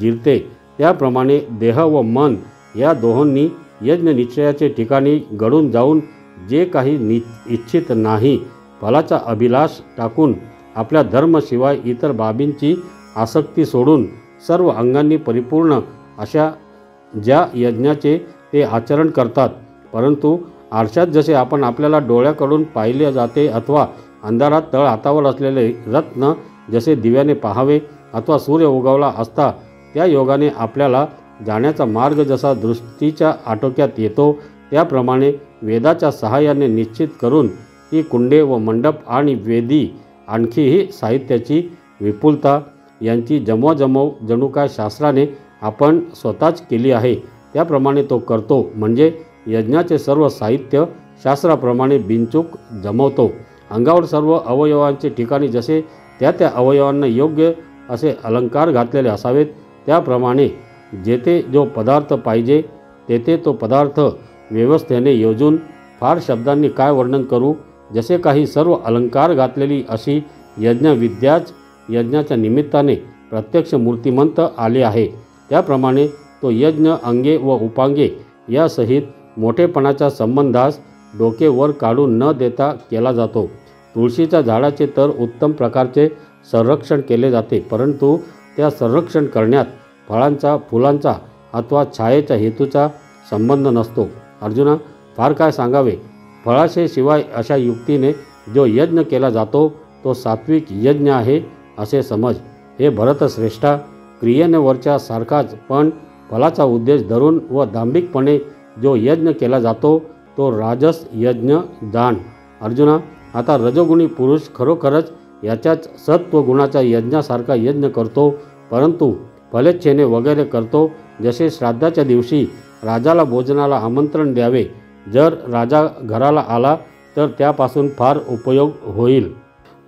जिरते, त्याप्रमाणे देह व मन या दोहोंनी यज्ञ निश्चयाचे ठिकाणी गळून जाऊन जे काही इच्छित नाही, फलाचा अभिलाष टाकून आपल्या धर्माशिवाय इतर बाबींची आसक्ती सोडून सर्व अंगांनी परिपूर्ण अशा ज्या यज्ञाचे ते आचरण करतात, परंतु आरशात जसे आपण आपल्याला डोळ्याकडून पाहिले जाते अथवा अंधारात तळ हातावर असलेले रत्न जसे दिव्याने पाहावे अथवा सूर्य उगवला असता त्या योगाने आपल्याला जाण्याचा मार्ग जसा दृष्टीच्या आटोक्यात येतो, त्याप्रमाणे वेदाच्या सहाय्याने निश्चित करून ती कुंडे व मंडप आणि वेदी आणखीही साहित्याची विपुलता यांची जमवाजमव जणू काय शास्त्राने आपण स्वतःच केली आहे त्याप्रमाणे तो करतो. म्हणजे यज्ञाचे सर्व साहित्य शास्त्राप्रमाणे बिनचूक जमवतो. अंगावर सर्व अवयवांचे ठिकाणी जसे त्या त्या अवयवांना योग्य असे अलंकार घातलेले असावेत, त्याप्रमाणे जेथे जो पदार्थ पाहिजे तेथे तो पदार्थ व्यवस्थेने योजून फार शब्दांनी काय वर्णन करू, जसे काही सर्व अलंकार घातलेली अशी यज्ञविद्याच यज्ञाच्या निमित्ताने प्रत्यक्ष मूर्तिमंत आले आहे. त्याप्रमाणे तो यज्ञ अंगे व उपांगे यासहित मोठेपणाच्या संबंधास डोके वर काढून न देता केला जातो. तुळशीच्या झाडाचे तर उत्तम प्रकारचे संरक्षण केले जाते, परंतु त्या संरक्षण करण्यात फळांचा, फुलांचा अथवा छायेच्या हेतूचा संबंध नसतो. अर्जुना, फार काय सांगावे. फळाशेशिवाय अशा युक्तीने जो यज्ञ केला जातो तो सात्विक यज्ञ आहे असे समज. हे भरतश्रेष्ठा, क्रियेने वरच्या सारखाच पण फलाचा उद्देश धरून व दांभिकपणे जो यज्ञ केला जातो तो राजस यज्ञ जाण. अर्जुना, आता रजोगुणी पुरुष खरोखरच याच्याच सत्वगुणाच्या यज्ञासारखा यज्ञ करतो, परंतु फलेच्छेने वगैरे करतो. जसे श्राद्धाच्या दिवशी राजाला भोजनाला आमंत्रण द्यावे, जर राजा घराला आला तर त्यापासून फार उपयोग होईल.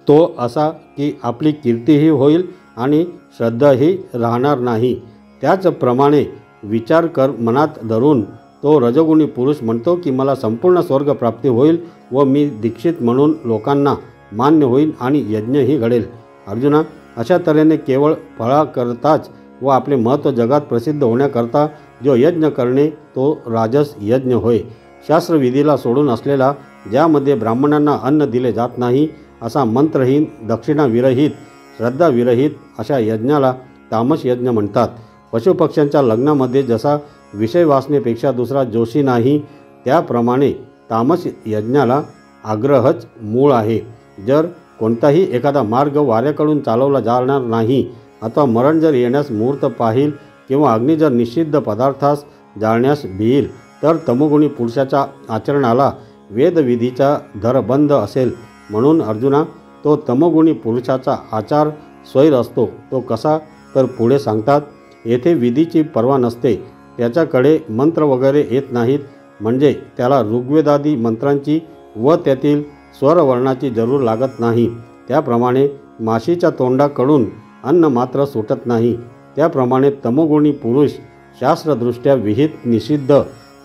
तो असा की आपली कीर्तीही होईल आणि श्रद्धाही राहणार नाही. त्याचप्रमाणे विचार कर मनात धरून तो रजोगुणी पुरुष म्हणतो की मला संपूर्ण स्वर्गप्राप्ती होईल व मी दीक्षित म्हणून लोकांना मान्य होईल आणि यज्ञही घडेल. अर्जुना, अशा तऱ्हेने केवळ फळाकरताच व आपले महत्त्व जगात प्रसिद्ध होण्याकरता जो यज्ञ करणे तो राजस यज्ञ होय. शास्त्रविधीला सोडून असलेला, ज्यामध्ये ब्राह्मणांना अन्न दिले जात नाही असा मंत्रहीन, दक्षिणाविरहित, श्रद्धाविरहित अशा यज्ञाला तामस यज्ञ म्हणतात. पशुपक्ष्यांच्या लग्नामध्ये जसा विषय वासनेपेक्षा दुसरा जोशी नाही, त्याप्रमाणे तामस यज्ञाला आग्रहच मूळ आहे. जर कोणताही एखादा मार्ग वाऱ्याकडून चालवला जाणार नाही अथवा मरण जर येण्यास मुहूर्त पाहिल किंवा अग्नी जर निषिद्ध पदार्थास जाळण्यास भिईल तर तमोगुणी पुरुषाच्या आचरणाला वेदविधीचा धरबंध असेल. म्हणून अर्जुना, तो तमोगुणी पुरुषाचा आचार स्वैर असतो. तो कसा तर पुढे सांगतात. येथे विधीची पर्वा नसते, त्याच्याकडे मंत्र वगैरे येत नाहीत, म्हणजे त्याला ऋग्वेदादी मंत्रांची व त्यातील स्वरवर्णाची जरूर लागत नाही. त्याप्रमाणे माशीच्या तोंडाकडून अन्न मात्र सुटत नाही. त्याप्रमाणे तमोगुणी पुरुष शास्त्रदृष्ट्या विहित निषिद्ध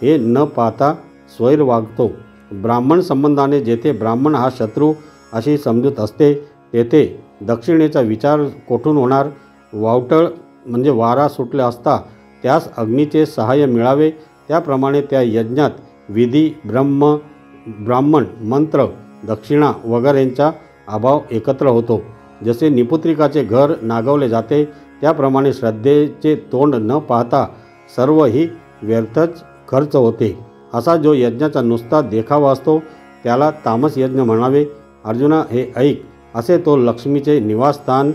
हे न पाहता स्वैर वागतो. ब्राह्मण संबंधाने जेथे ब्राह्मण हा शत्रू अशी समजूत असते तेथे दक्षिणेचा विचार कोठून होणार. वावटळ म्हणजे वारा सुटले असता त्यास अग्नीचे सहाय्य मिळावे, त्याप्रमाणे त्या यज्ञात विधी, ब्राह्मण, मंत्र, दक्षिणा वगैरेंचा अभाव एकत्र होतो. जसे निपुत्रिकाचे घर नागवले जाते त्याप्रमाणे श्रद्धेचे तोंड न पाहता सर्वही व्यर्थच खर्च होते. असा जो यज्ञाचा नुसता देखावा असतो त्याला तामस यज्ञ म्हणावे. अर्जुना, हे ऐक, असे तो लक्ष्मीचे निवासस्थान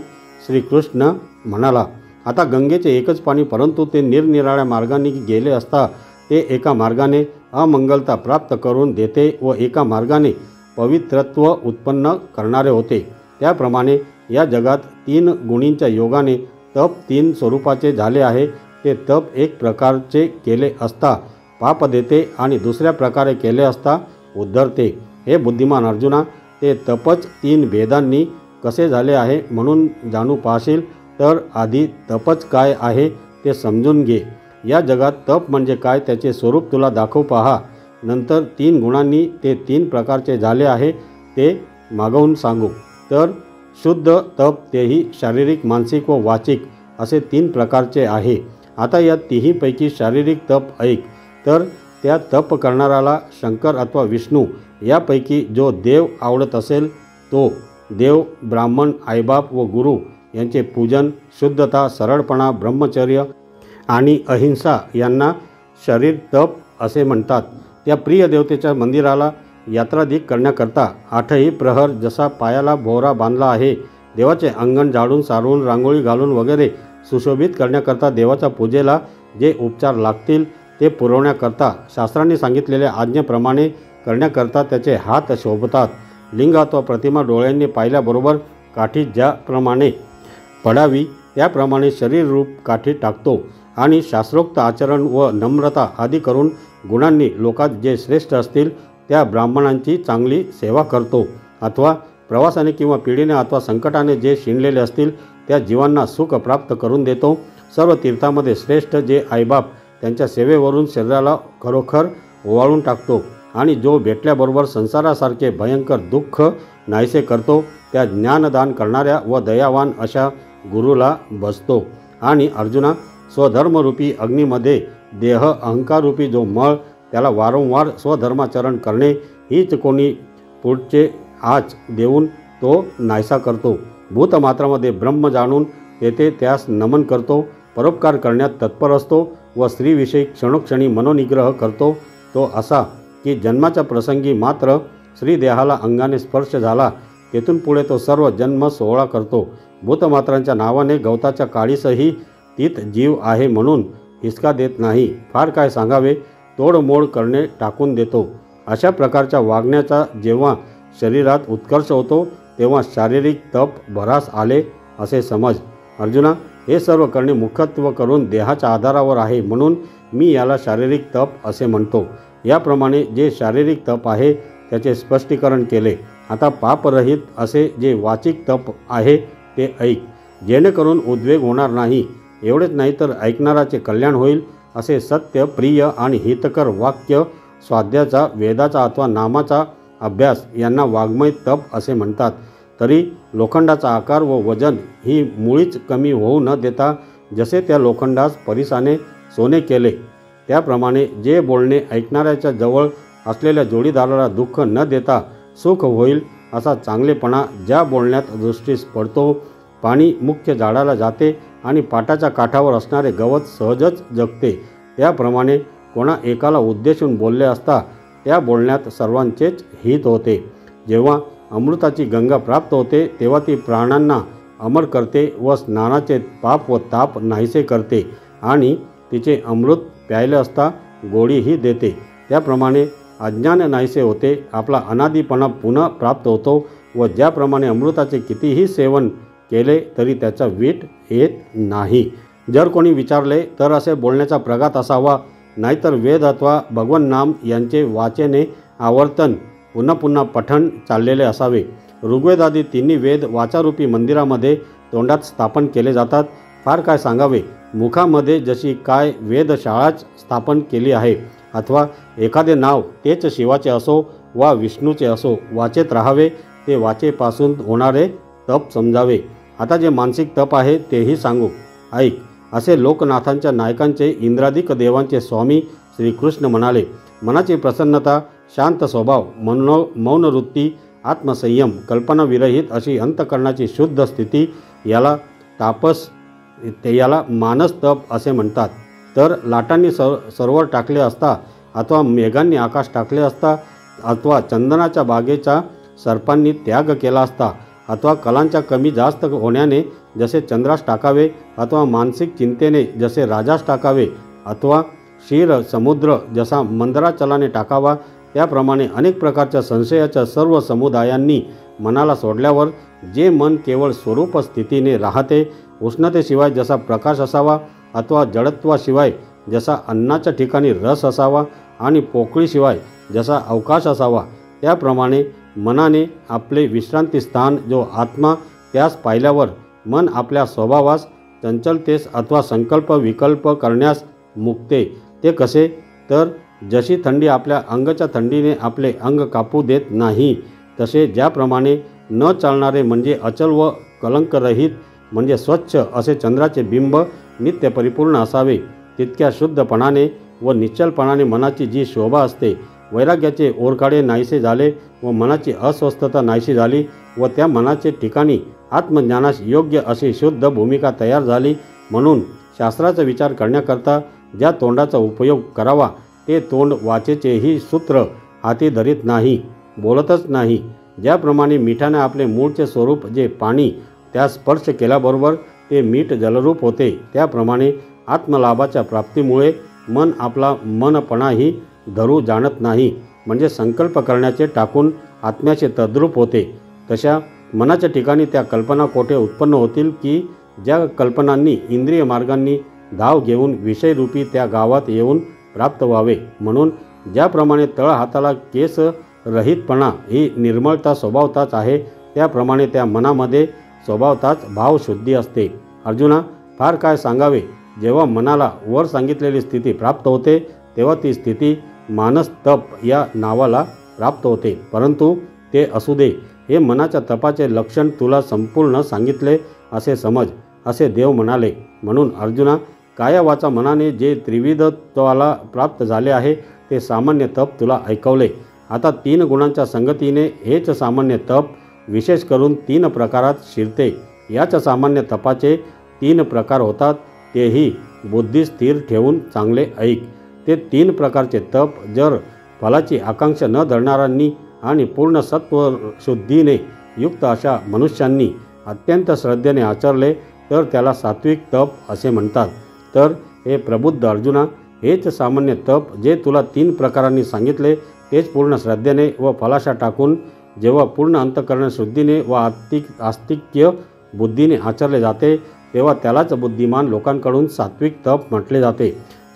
श्रीकृष्ण म्हणाला. आता गंगेचे एकच पाणी, परंतु ते निरनिराळ्या मार्गांनी गेले असता ते एका मार्गाने अमंगलता प्राप्त करून देते व एका मार्गाने पवित्रत्व उत्पन्न करणारे होते. त्याप्रमाणे या जगात 3 गुणींच्या योगाने तप 3 स्वरूपाचे झाले आहे. ते तप एक प्रकारचे केले असता पाप देते आणि दुसऱ्या प्रकारे केले असता उद्धरते. हे बुद्धिमान अर्जुना, ते तपच 3 भेदांनी कसे झाले आहे म्हणून जाणू पाहशील तर आधी तपच काय आहे ते समजून घे. या जगात तप म्हणजे काय त्याचे स्वरूप तुला दाखवू पहा. नंतर 3 गुणांनी ते 3 प्रकारचे झाले आहे ते मागवून सांगू. तर शुद्ध तप तेही शारीरिक, मानसिक व वाचिक असे 3 प्रकारचे आहे. आता या तिहीपैकी शारीरिक तप ऐक. तर त्या तप करणाऱ्याला शंकर अथवा विष्णू यापैकी जो देव आवडत असेल तो देव, ब्राह्मण, आईबाप व गुरु यांचे पूजन, शुद्धता, सरळपणा, ब्रह्मचर्य आणि अहिंसा यांना शरीर तप असे म्हणतात. त्या प्रिय देवतेच्या मंदिराला यात्रादिक करण्याकरता 8ही प्रहर जसा पायाला भोवरा बांधला आहे, देवाचे अंगण झाडून सारवून रांगोळी घालून वगैरे सुशोभित करण्याकरता देवाच्या पूजेला जे उपचार लागतील ते पुरवण्याकरता शास्त्रांनी सांगितलेल्या आज्ञेप्रमाणे करण्याकरता त्याचे हात शोभतात. लिंग अथवा प्रतिमा डोळ्यांनी पाहिल्याबरोबर काठी ज्याप्रमाणे पडावी त्याप्रमाणे शरीररूप काठी टाकतो आणि शास्त्रोक्त आचरण व नम्रता आदी करून गुणांनी लोकात जे श्रेष्ठ असतील त्या ब्राह्मणांची चांगली सेवा करतो. अथवा प्रवासाने किंवा पिढीने अथवा संकटाने जे शिणलेले असतील त्या जीवांना सुख प्राप्त करून देतो. सर्व तीर्थामध्ये श्रेष्ठ जे आईबाप त्यांच्या सेवेवरून शरीराला खरोखर ओवाळून टाकतो आणि जो भेटल्याबरोबर संसारासारखे भयंकर दुःख नाहीसे करतो त्या ज्ञानदान करणाऱ्या व दयावान अशा गुरुला बसतो. आणि अर्जुना, स्वधर्मरूपी अग्नीमध्ये देह अहंकाररूपी जो मळ त्याला वारंवार स्वधर्माचरण करणे हीच कोणी पुढचे आच देऊन तो नाहीसा करतो. भूतमात्रामध्ये ब्रह्म जाणून तेथे त्यास नमन करतो, परोपकार करण्यात तत्पर असतो व स्त्रीविषयी क्षणोक्षणी मनोनिग्रह करतो. तो असा की जन्माच्या प्रसंगी मात्र स्त्रीदेहाला अंगाने स्पर्श झाला तेथून पुढे तो सर्व जन्म सोहळा करतो. भूतमात्रांच्या नावाने गवताच्या काळीसही तीत जीव आहे म्हणून हिसका देत नाही. फार काय सांगावे, तोडमोड करणे टाकून देतो. अशा प्रकारच्या वागण्याचा जेव्हा शरीरात उत्कर्ष होतो तेव्हा शारीरिक तप भरास आले असे समज. अर्जुना, हे सर्व करणे मुख्यत्व करून देहाच्या आधारावर आहे म्हणून मी याला शारीरिक तप असे म्हणतो. याप्रमाणे जे शारीरिक तप आहे त्याचे स्पष्टीकरण केले. आता पापरहित असे जे वाचिक तप आहे ते ऐक, जेणेकरून उद्वेग होणार नाही. एवढेच नाही तर ऐकणाराचे कल्याण होईल. असे सत्य, प्रिय आणि हितकर वाक्य, स्वाध्याचा, वेदाचा अथवा नामाचा अभ्यास यांना वाङ्मय तप असे म्हणतात. तरी लोखंडाचा आकार व वजन ही मुळीच कमी होऊ न देता जसे त्या लोखंडास परिसाने सोने केले त्याप्रमाणे जे बोलणे ऐकणाऱ्याच्या जवळ असलेल्या जोडीदाराला दुःख न देता सुख होईल असा चांगलेपणा ज्या बोलण्यात दृष्टीस पडतो. पाणी मुख्य झाडाला जाते आणि पाटाच्या काठावर असणारे गवत सहजच जगते, त्याप्रमाणे कोणा एकाला उद्देशून बोलले असता त्या बोलण्यात सर्वांचेच हित होते. जेव्हा अमृताची गंगा प्राप्त होते तेव्हा ती प्राणांना अमर करते व स्नानाचे पाप व ताप नाहीसे करते आणि तिचे अमृत प्यायले असता गोडीही देते. त्याप्रमाणे अज्ञान नाहीसे होते, आपला अनादीपणा पुन्हा प्राप्त होतो व ज्याप्रमाणे अमृताचे कितीही सेवन केले तरी त्याचा वीट येत नाही. जर कोणी विचारले तर असे बोलण्याचा प्रघात असावा, नाहीतर वेद अथवा भगवन नाम यांचे वाचेने आवर्तन पुन्हा पुन्हा पठण चाललेले असावे. ऋग्वेदादी तिन्ही वेद वाचारूपी मंदिरामध्ये तोंडात स्थापन केले जातात. फार काय सांगावे, मुखामध्ये जशी काय वेदशाळाच स्थापन केली आहे. अथवा एखादे नाव तेच शिवाचे असो वा विष्णूचे असो वाचेत राहावे, ते वाचेपासून होणारे तप समजावे. आता जे मानसिक तप आहे तेही सांगू ऐक. असे लोकनाथांच्या नायकांचे इंद्रादिक देवांचे स्वामी श्रीकृष्ण म्हणाले, मनाची प्रसन्नता, शांत स्वभाव, मौनवृत्ती, आत्मसंयम, कल्पनाविरहित अशी अंतकरणाची शुद्ध स्थिती याला तापस याला मानस तप असे म्हणतात. तर लाटांनी सरोवर टाकले असता अथवा मेघांनी आकाश टाकले असता अथवा चंदनाच्या बागेचा सर्पांनी त्याग केला असता अथवा कलांच्या कमी जास्त होण्याने जसे चंद्रास टाकावे अथवा मानसिक चिंतेने जसे राजास टाकावे अथवा क्षीर समुद्र जसा मंदराचलाने टाकावा, त्याप्रमाणे अनेक प्रकारच्या संशयाच्या सर्व समुदायांनी मनाला सोडल्यावर जे मन केवळ स्वरूप स्थितीने राहते, उष्णतेशिवाय जसा प्रकाश असावा अथवा जडत्वाशिवाय जसा अन्नाच्या ठिकाणी रस असावा आणि पोकळीशिवाय जसा अवकाश असावा, त्याप्रमाणे मनाने आपले विश्रांतीस्थान जो आत्मा त्यास पाहिल्यावर मन आपल्या स्वभावास चंचलतेस अथवा संकल्प विकल्प करण्यास मुकते. ते कसे? तर जशी थंडी आपल्या अंगच्या थंडीने आपले अंग कापू देत नाही तसे ज्याप्रमाणे न चालणारे म्हणजे अचल व कलंकरहित म्हणजे स्वच्छ असे चंद्राचे बिंब नित्य परिपूर्ण असावे, तितक्या शुद्धपणाने व निश्चलपणाने मनाची जी शोभा असते, वैराग्याचे ओरकाडे नाहीसे झाले व मनाची अस्वस्थता नाहीशी झाली व त्या मनाचे ठिकाणी आत्मज्ञानास योग्य अशी शुद्ध भूमिका तयार झाली, म्हणून शास्त्राचा विचार करण्याकरता ज्या तोंडाचा उपयोग करावा ते तोंड वाचेचेही सूत्र हाती धरीत नाही, बोलतच नाही. ज्याप्रमाणे मिठाने आपले मूळचे स्वरूप जे पाणी त्यास स्पर्श केल्याबरोबर ते मीठ जलरूप होते, त्याप्रमाणे आत्मलाभाच्या प्राप्तीमुळे मन आपला मनपणाही धरू जाणत नाही, म्हणजे संकल्प करण्याचे टाकून आत्म्याचे तद्रूप होते. तशा मनाच्या ठिकाणी त्या कल्पना कोठे उत्पन्न होतील की ज्या कल्पनांनी इंद्रिय मार्गांनी धाव घेऊन विषयरूपी त्या गावात येऊन प्राप्त व्हावे. म्हणून ज्याप्रमाणे तळहाताला केस रहितपणा ही निर्मळता स्वभावताच आहे, त्याप्रमाणे त्या मनामध्ये स्वभावताच भावशुद्धी असते. अर्जुना, फार काय सांगावे, जेव्हा मनाला वर सांगितलेली स्थिती प्राप्त होते तेव्हा ती स्थिती मानस तप या नावाला प्राप्त होते. परंतु ते असू दे, हे मनाच्या तपाचे लक्षण तुला संपूर्ण सांगितले असे समज, असे देव म्हणाले. म्हणून अर्जुना, काया वाचा मनाने जे त्रिविधत्वाला प्राप्त झाले आहे ते सामान्य तप तुला ऐकवले. आता 3 गुणांच्या संगतीने हेच सामान्य तप विशेष करून 3 प्रकारात शिरते. याच सामान्य तपाचे 3 प्रकार होतात, तेही बुद्धी स्थिर ठेवून चांगले ऐक. ते 3 प्रकारचे तप जर फलाची आकांक्षा न धरणाऱ्यांनी आणि पूर्ण सत्वशुद्धीने युक्त अशा मनुष्यांनी अत्यंत श्रद्धेने आचरले तर त्याला सात्विक तप असे म्हणतात. तर हे प्रबुद्ध अर्जुना, हेच सामान्य तप जे तुला 3 प्रकारांनी सांगितले तेच पूर्ण श्रद्धेने व फलाशा टाकून जेव्हा पूर्ण अंतःकरण शुद्धीने व आस्तिक्य बुद्धीने आचरले जाते तेव्हा त्यालाच बुद्धिमान लोकांकडून सात्विक तप म्हटले जाते.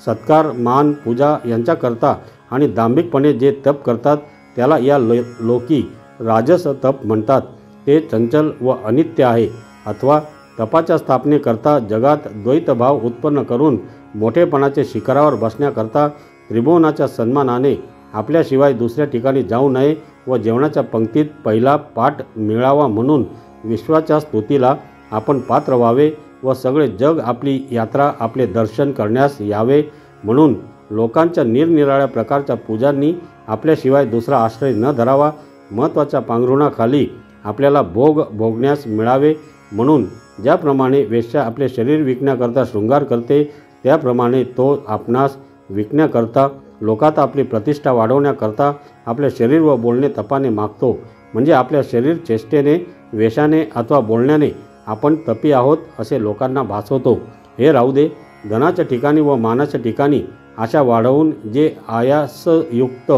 सत्कार, मान, पूजा यांच्याकरता आणि दांभिकपणे जे तप करतात त्याला या लोकी राजस तप म्हणतात. ते चंचल व अनित्य आहे. अथवा तपाच्या स्थापनेकरता जगात द्वैतभाव उत्पन्न करून मोठेपणाचे शिखरावर बसण्याकरता त्रिभुवनाच्या सन्मानाने आपल्याशिवाय दुसऱ्या ठिकाणी जाऊ नये व जेवणाच्या पंक्तीत पहिला पाठ मिळावा म्हणून विश्वाच्या स्तुतीला आपण पात्र व्हावे व सगळे जग आपली यात्रा आपले दर्शन करण्यास यावे म्हणून लोकांच्या निरनिराळ्या प्रकारच्या पूजांनी आपल्याशिवाय दुसरा आश्रय न धरावा. महत्त्वाच्या पांघरुणाखाली आपल्याला भोग भोगण्यास मिळावे म्हणून ज्याप्रमाणे वेश्या आपले शरीर विकण्याकरता शृंगार करते त्याप्रमाणे तो आपणास विकण्याकरता लोकात आपली प्रतिष्ठा वाढवण्याकरता आपले शरीर व बोलणे तपाने मागतो. म्हणजे आपल्या शरीर चेष्टेने, वेशाने अथवा बोलण्याने आपण तपी आहोत असे लोकांना भासवतो. हे राहू दे, धनाच्या ठिकाणी व मानाच्या ठिकाणी आशा वाढवून जे आयासयुक्त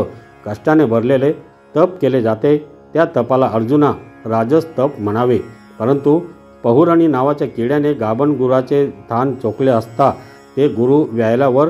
कष्टाने भरलेले तप केले जाते त्या तपाला अर्जुना राजस तप म्हणावे. परंतु पहुराणी नावाच्या किड्याने गाभण गुराचे थान चोखले असता ते गुरु व्यायल्यावर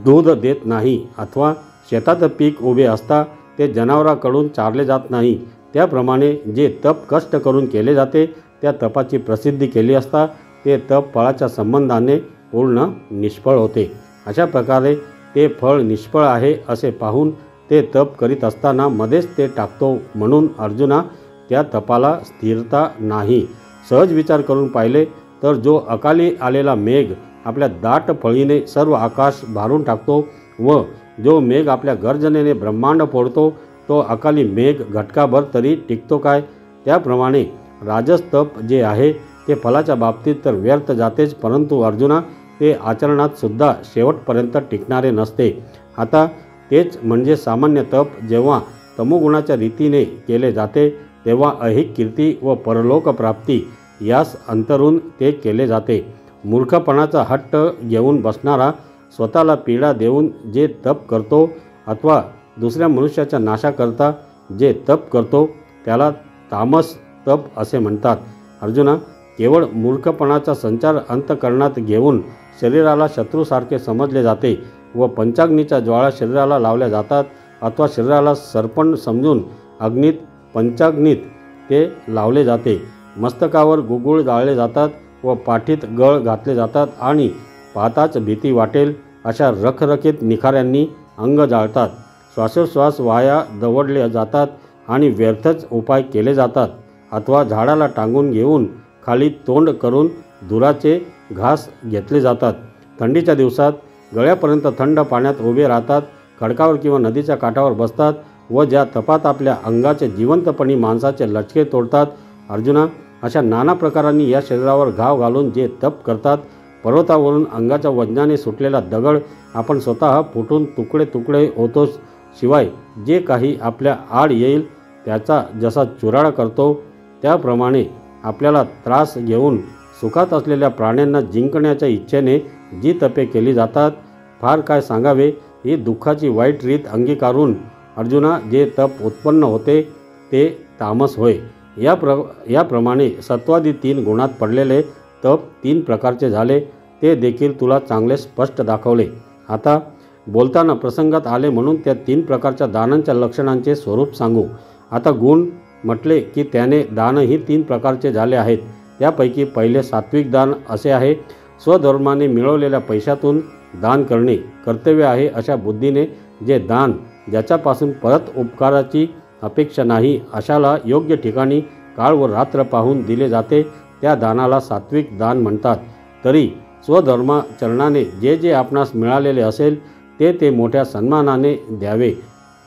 दूध देत नाही अथवा शेतात पीक उभे असता ते जनावरांकडून चारले जात नाही, त्याप्रमाणे जे तप कष्ट करून केले जाते त्या तपाची प्रसिद्धी केली असता ते तप फळाच्या संबंधाने पूर्ण निष्फळ होते. अशा प्रकारे ते फळ निष्फळ आहे असे पाहून ते तप करीत असताना मध्येच ते टाकतो. म्हणून अर्जुना, त्या तपाला स्थिरता नाही. सहज विचार करून पाहिले तर जो अकाली आलेला मेघ आपल्या दाट फळीने सर्व आकाश भारून टाकतो व जो मेघ आपल्या गर्जनेने ब्रह्मांड फोडतो तो अकाली मेघ घटकाभर तरी टिकतो काय? त्याप्रमाणे राजस तप जे आहे ते फलाच्या बाबतीत तर व्यर्थ जातेच, परंतु अर्जुना ते आचरणात सुद्धा शेवटपर्यंत टिकणारे नसते. आता तेच म्हणजे सामान्य तप जेव्हा तमोगुणाच्या रीतीने केले जाते तेव्हा ऐहिक कीर्ती व परलोक प्राप्ती यास अंतरून ते केले जाते. मूर्खपणाचा हट्ट घेऊन बसणारा स्वतःला पीडा देऊन जे तप करतो अथवा दुसऱ्या मनुष्याच्या नाशाकरता जे तप करतो त्याला तामस तप असे म्हणतात. अर्जुना, केवळ मूर्खपणाचा संचार अंतःकरणात घेऊन शरीराला शत्रूसारखे समजले जाते व पंचाग्नीच्या ज्वाळा शरीराला लावल्या जातात अथवा शरीराला सरपण समजून अग्नीत पंचाग्नीत ते लावले जाते. मस्तकावर गुगुळ जाळले जातात व पाठीत गळ घातले जातात आणि पाहताच भीती वाटेल अशा रखरखीत निखाऱ्यांनी अंग जाळतात. श्वासोश्वास वाया दवडले जातात आणि व्यर्थच उपाय केले जातात. अथवा झाडाला टांगून घेऊन खाली तोंड करून धुराचे घास घेतले जातात। थंडीच्या दिवसात गळ्यापर्यंत थंड पाण्यात उभे राहतात, खडकावर किंवा नदीच्या काठावर बसतात व ज्या तपात आपल्या अंगाचे जिवंतपणी माणसाचे लचके तोडतात। अर्जुना, अशा नाना प्रकारांनी या शरीरावर घाव घालून जे तप करतात, पर्वतावरून अंगाच्या वजनाने सुटलेला दगड आपण स्वतः फुटून तुकडे तुकडे होतो, शिवाय जे काही आपल्या आड येईल त्याचा जसा चुराडा करतो, त्याप्रमाणे आपल्याला त्रास घेऊन सुखात असलेल्या प्राण्यांना जिंकण्याच्या इच्छेने जी तपे केली जातात, फार काय सांगावे। ही दुःखाची वाईट रीत अंगीकारून अर्जुना जे तप उत्पन्न होते ते तामस होय। याप्रमाणे सत्वादी 3 गुणात पडलेले तप 3 प्रकारचे झाले, ते देखील तुला चांगले स्पष्ट दाखवले। आता बोलताना प्रसंगात आले म्हणून त्या 3 प्रकारच्या दानांच्या लक्षणांचे स्वरूप सांगू। आता गुण म्हटले की त्याने दानही 3 प्रकारचे झाले आहेत। त्यापैकी पहिले सात्विक दान असे आहे, स्वधर्माने मिळवलेल्या पैशातून दान करणे कर्तव्य आहे अशा बुद्धीने जे दान, ज्याच्यापासून परत उपकाराची अपेक्षा नाही, अशाला योग्य ठिकाणी काळ व रात्र पाहून दिले जाते, त्या दानाला सात्विक दान म्हणतात। तरी स्वधर्माचरणाने जे जे आपणास मिळालेले असेल ते मोठ्या सन्मानाने द्यावे।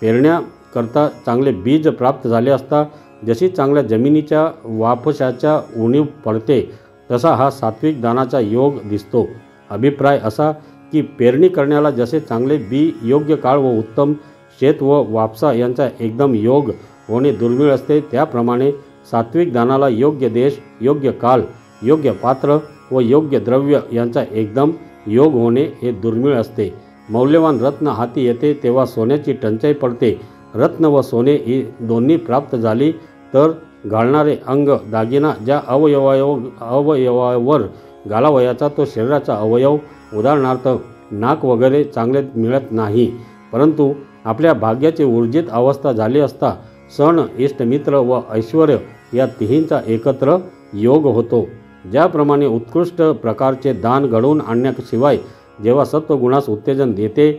पेरण्याकरता चांगले बीज प्राप्त झाले असता जशी चांगल्या जमिनीच्या वापशाच्या उणीव पडते, तसा हा सात्विक दानाचा योग दिसतो। अभिप्राय असा की पेरणी करण्याला जसे चांगले बी, योग्य काळ व उत्तम शेत व वापसा यांचा एकदम योग होणे दुर्मिळ असते, त्याप्रमाणे सात्विक दानाला योग्य देश, योग्य काल, योग्य पात्र व योग्य द्रव्य यांचा एकदम योग होणे हे दुर्मिळ असते। मौल्यवान रत्न हाती येते तेव्हा सोन्याची टंचाई पडते। रत्न व सोने ही दोन्ही प्राप्त झाली तर घालणारे अंग दागिना ज्या अवयवावर घालावयाचा तो शरीराचा अवयव, उदाहरणार्थ नाक वगैरे चांगले मिळत नाही, परंतु आपल्या भाग्याची ऊर्जित अवस्था झाली असता सण, इष्टमित्र व ऐश्वर या तिहींचा एकत्र योग होतो। ज्याप्रमाणे उत्कृष्ट प्रकारचे दान घडवून आणण्याशिवाय जेव्हा सत्वगुणास उत्तेजन देते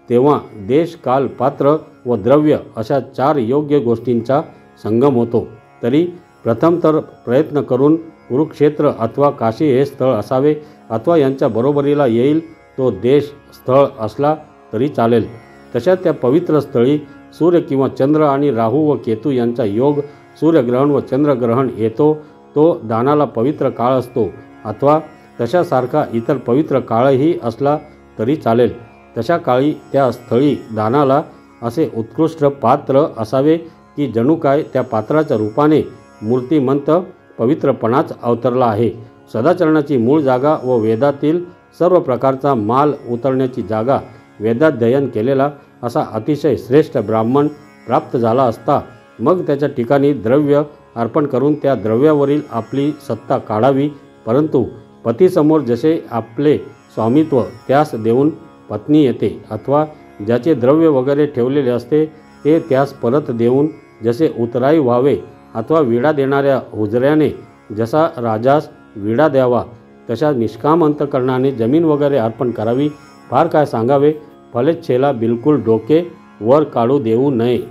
तेव्हा देश, काल, पात्र व द्रव्य अशा 4 योग्य गोष्टींचा संगम होतो, तरी प्रथम तर प्रयत्न करून कुरुक्षेत्र अथवा काशी हे स्थळ असावे, अथवा यांच्या बरोबरीला येईल तो देश, स्थळ असला तरी चालेल। तशा त्या पवित्र स्थळी सूर्य किंवा चंद्र आणि राहू व केतू यांचा योग, सूर्यग्रहण व चंद्रग्रहण येतो तो दानाला पवित्र काळ असतो, अथवा तशासारखा इतर पवित्र काळही असला तरी चालेल। तशा काळी त्या स्थळी दानाला असे उत्कृष्ट पात्र असावे की जणू काय त्या पात्राच्या रूपाने मूर्तिमंत पवित्रपणाच अवतरला आहे। सदाचरणाची मूळ जागा व वेदातील सर्व प्रकारचा माल उतरण्याची जागा वेदाध्ययन केलेला असा अतिशय श्रेष्ठ ब्राह्मण प्राप्त झाला असता मग त्याच्या ठिकाणी द्रव्य अर्पण करून त्या द्रव्यावरील आपली सत्ता काढावी, परंतु पतीसमोर जसे आपले स्वामित्व त्यास देऊन पत्नी येते, अथवा ज्याचे द्रव्य वगैरे ठेवलेले असते ते त्यास परत देऊन जसे उतराई व्हावे, अथवा विडा देणाऱ्या हुजऱ्याने जसा राजास विडा द्यावा, तशा निष्काम अंतकरणाने जमीन वगैरे अर्पण करावी। फार काय सांगावे, फलेच्छेला बिलकुल डोके वर काढू देऊ नये।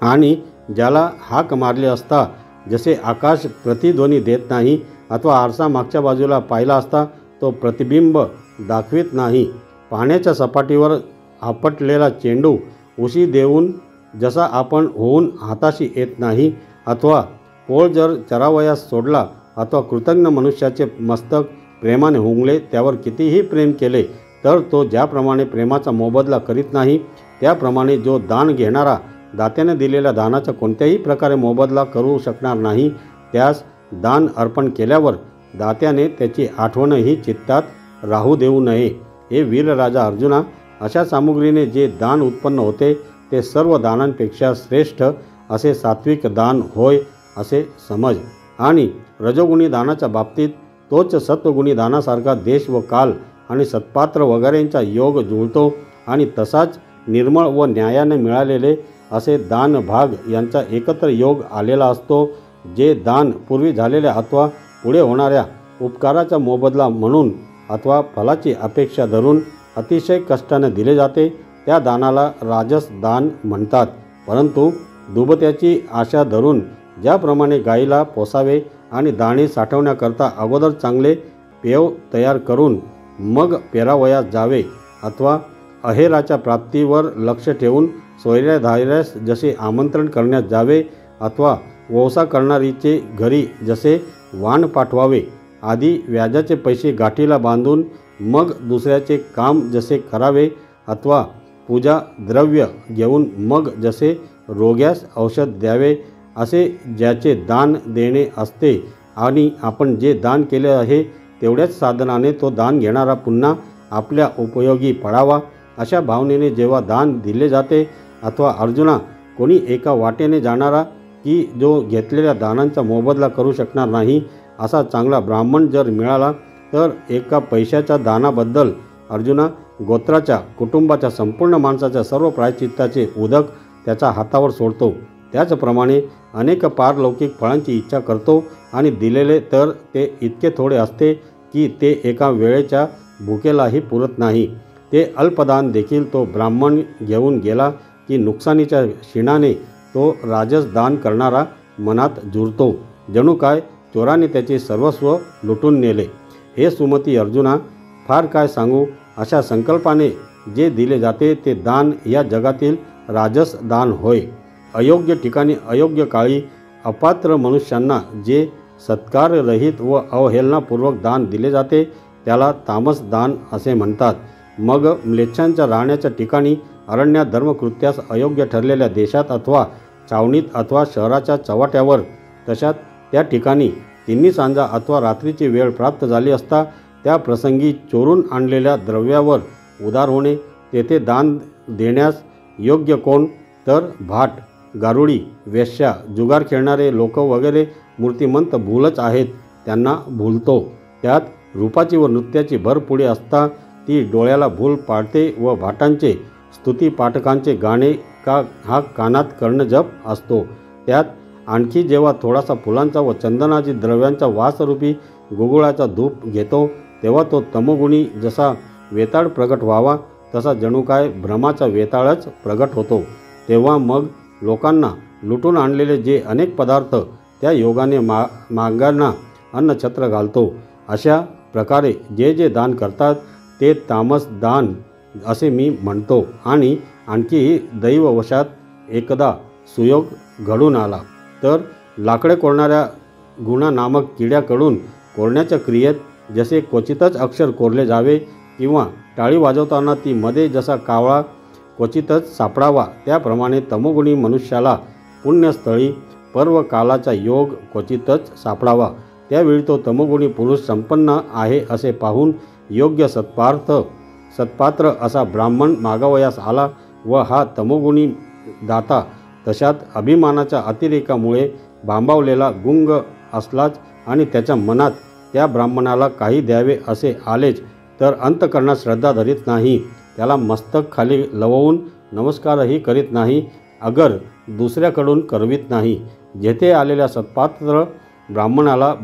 आणि ज्याला हाक मारले असता जसे आकाश प्रतिध्वनी देत नाही, अथवा आरसा मागच्या बाजूला पाहिला असता तो प्रतिबिंब दाखवित नाही, पाण्याच्या सपाटीवर आपटलेला चेंडू उशी देऊन जसा आपण होऊन हाताशी येत नाही, अथवा पोळ जर चरावयास सोडला, अथवा कृतज्ञ मनुष्याचे मस्तक प्रेमाने हुंगले, त्यावर कितीही प्रेम केले तर तो ज्याप्रमाणे प्रेमाचा मोबदला करीत नाही, त्याप्रमाणे जो दान घेणारा दात्याने दिलेल्या दानाचा कोणत्याही प्रकारे मोबदला करू शकणार नाही, त्यास दान अर्पण केल्यावर दात्याने त्याची आठवणही चित्तात राहू देऊ नये। हे वीरराजा अर्जुना, अशा सामुग्रीने जे दान उत्पन्न होते ते सर्व दानांपेक्षा श्रेष्ठ असे सात्विक दान होय असे समज। आणि रजोगुणी दानाच्या बाबतीत तोच सत्वगुणी दानासारखा देश व काल आणि सत्पात्र वगैरेंचा योग जुळतो, आणि तसाच निर्मळ व न्यायाने मिळालेले असे दान भाग यांचा एकत्र योग आलेला असतो। जे दान पूर्वी झालेल्या अथवा पुढे होणाऱ्या उपकाराचा मोबदला म्हणून अथवा फलाची अपेक्षा धरून अतिशय कष्टाने दिले जाते त्या दानाला राजस दान म्हणतात। परंतु दुबत्याची आशा धरून ज्याप्रमाणे गाईला पोसावे आणि दाणे साठवण्याकरता अगोदर चांगले पेव तयार करून मग पेरावयास जावे, अथवा अहेराच्या प्राप्तीवर लक्ष ठेवून स्वैराधार्यास जसे आमंत्रण करण्यास जावे, अथवा वौसा करणारीचे घरी जसे वाण पाठवावे, आधी व्याजाचे पैसे गाठीला बांधून मग दुसऱ्याचे काम जसे करावे, अथवा पूजा द्रव्य घेऊन मग जसे रोग्यास औषध द्यावे, असे ज्याचे दान देणे असते आणि आपण जे दान केले आहे तेवढ्याच साधनाने तो दान घेणारा पुन्हा आपल्या उपयोगी पडावा, अशा भावनेने जेव्हा दान दिले जाते, अथवा अर्जुना कोणी एका वाटेने जाणारा की जो घेतलेल्या दानांचा मोबदला करू शकणार नाही असा चांगला ब्राह्मण जर मिळाला, तर एका पैशाच्या दानाबद्दल अर्जुना गोत्राच्या कुटुंबाच्या संपूर्ण माणसाच्या सर्व प्रायश्चित्ताचे उदक त्याच्या हातावर सोडतो। त्याचप्रमाणे अनेक पारलौकिक फळांची इच्छा करतो आणि दिलेले तर ते इतके थोडे असते की ते एका वेळेच्या भुकेलाही पुरत नाही। ते अल्पदान देखील तो ब्राह्मण घेऊन गेला की नुकसानीच्या क्षीणाने तो राजस दान करणारा मनात जुरतो, जणू काय चोराने त्याचे सर्वस्व लुटून नेले। हे सुमती अर्जुना, फार काय सांगू, अशा संकल्पाने जे दिले जाते ते दान या जगातील राजस दान होय। अयोग्य ठिकाणी अयोग्य काळी अपात्र मनुष्यांना जे सत्काररहित व अवहेलनापूर्वक दान दिले जाते त्याला तामस दान असे म्हणतात। मग म्लेच्छांच्या राहण्याच्या ठिकाणी, अरण्यात, धर्मकृत्यास अयोग्य ठरलेल्या देशात अथवा छावणीत अथवा शहराच्या चव्हाट्यावर, तशात त्या ठिकाणी तिन्ही सांजा अथवा रात्रीची वेळ प्राप्त झाली असता त्या प्रसंगी चोरून आणलेल्या द्रव्यावर उदार होणे, तेथे दान देण्यास योग्य कोण, तर भाट, गारुडी, वेश्या, जुगार खेळणारे लोक वगैरे मूर्तिमंत भूलच आहेत, त्यांना भूलतो। त्यात रूपाची व नृत्याची भर पुढे असता ती डोळ्याला भूल पाडते व भाटांचे स्तुती पाठकांचे गाणे हा कानात कर्णजप असतो। त्यात आणखी जेव्हा थोडासा फुलांचा व चंदनाची द्रव्यांचा वासरूपी गुगुळाचा धूप घेतो, तेव्हा तो तमोगुणी जसा वेताळ प्रगट व्हावा तसा जणू काय भ्रमाचा वेताळच प्रगट होतो। तेव्हा मग लोकांना लुटून आणलेले जे अनेक पदार्थ त्या योगाने मागांना अन्नछत्र घालतो। अशा प्रकारे जे जे दान करतात ते तामस दान असे मी म्हणतो। आणि आणखीही दैववशात एकदा सुयोग घडून आला तर लाकडे कोरणाऱ्या गुणा नामक किड्याकडून कोरण्याच्या क्रियेत जसे क्वचितच अक्षर कोरले जावे किंवा टाळी वाजवताना ती मध्ये जसा कावळा क्वचितच सापडावा, त्याप्रमाणे तमोगुणी मनुष्याला पुण्यस्थळी पर्वकालाचा योग क्वचितच सापडावा। त्यावेळी तो तमोगुणी पुरुष संपन्न आहे असे पाहून योग्य सत्पात्र असा ब्राह्मण मागावयास आला व हा तमोगुणी दाता तशात अभिमानाच्या अतिरेकामुळे भांबावलेला गुंग असलाच आणि त्याच्या मनात त्या ब्राह्मणाला काही द्यावे असे आलेच, तर अंतकरणात श्रद्धा धरीत नाही, त्याला मस्तक खाली लववून नमस्कारही करीत नाही, अगर दुसऱ्याकडून करवित नाही, जेथे आलेल्या सत्पात्र ब्राह्मणाला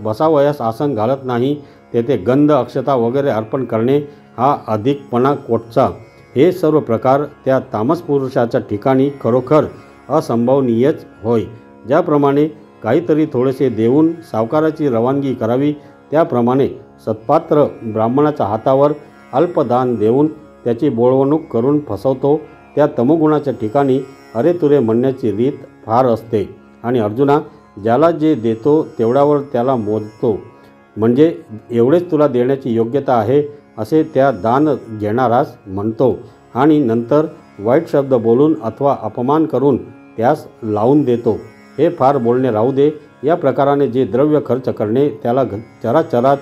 बसावयास आसन घालत नाही, तेथे गंध, अक्षता वगैरे अर्पण करणे हा अधिकपणा कोटचा। हे सर्व प्रकार त्या तामस पुरुषाच्या ठिकाणी खरोखर असंभवनीयच होय। ज्याप्रमाणे काहीतरी थोडेसे देऊन सावकाराची रवानगी करावी, त्याप्रमाणे सत्पात्र ब्राह्मणाच्या हातावर अल्पदान देऊन त्याची बोळवणूक करून फसवतो। त्या तमोगुणाच्या ठिकाणी अरेतुरे म्हणण्याची रीत फार असते आणि अर्जुना, ज्याला जे देतो तेवढ्यावर त्याला मोजतो, म्हणजे एवढेच तुला देण्याची योग्यता आहे असे त्या दान घेणारास म्हणतो आणि नंतर वाईट शब्द बोलून अथवा अपमान करून त्यास लावून देतो। हे फार बोलणे राहू दे। या प्रकाराने जे द्रव्य खर्च करणे त्याला चराचरात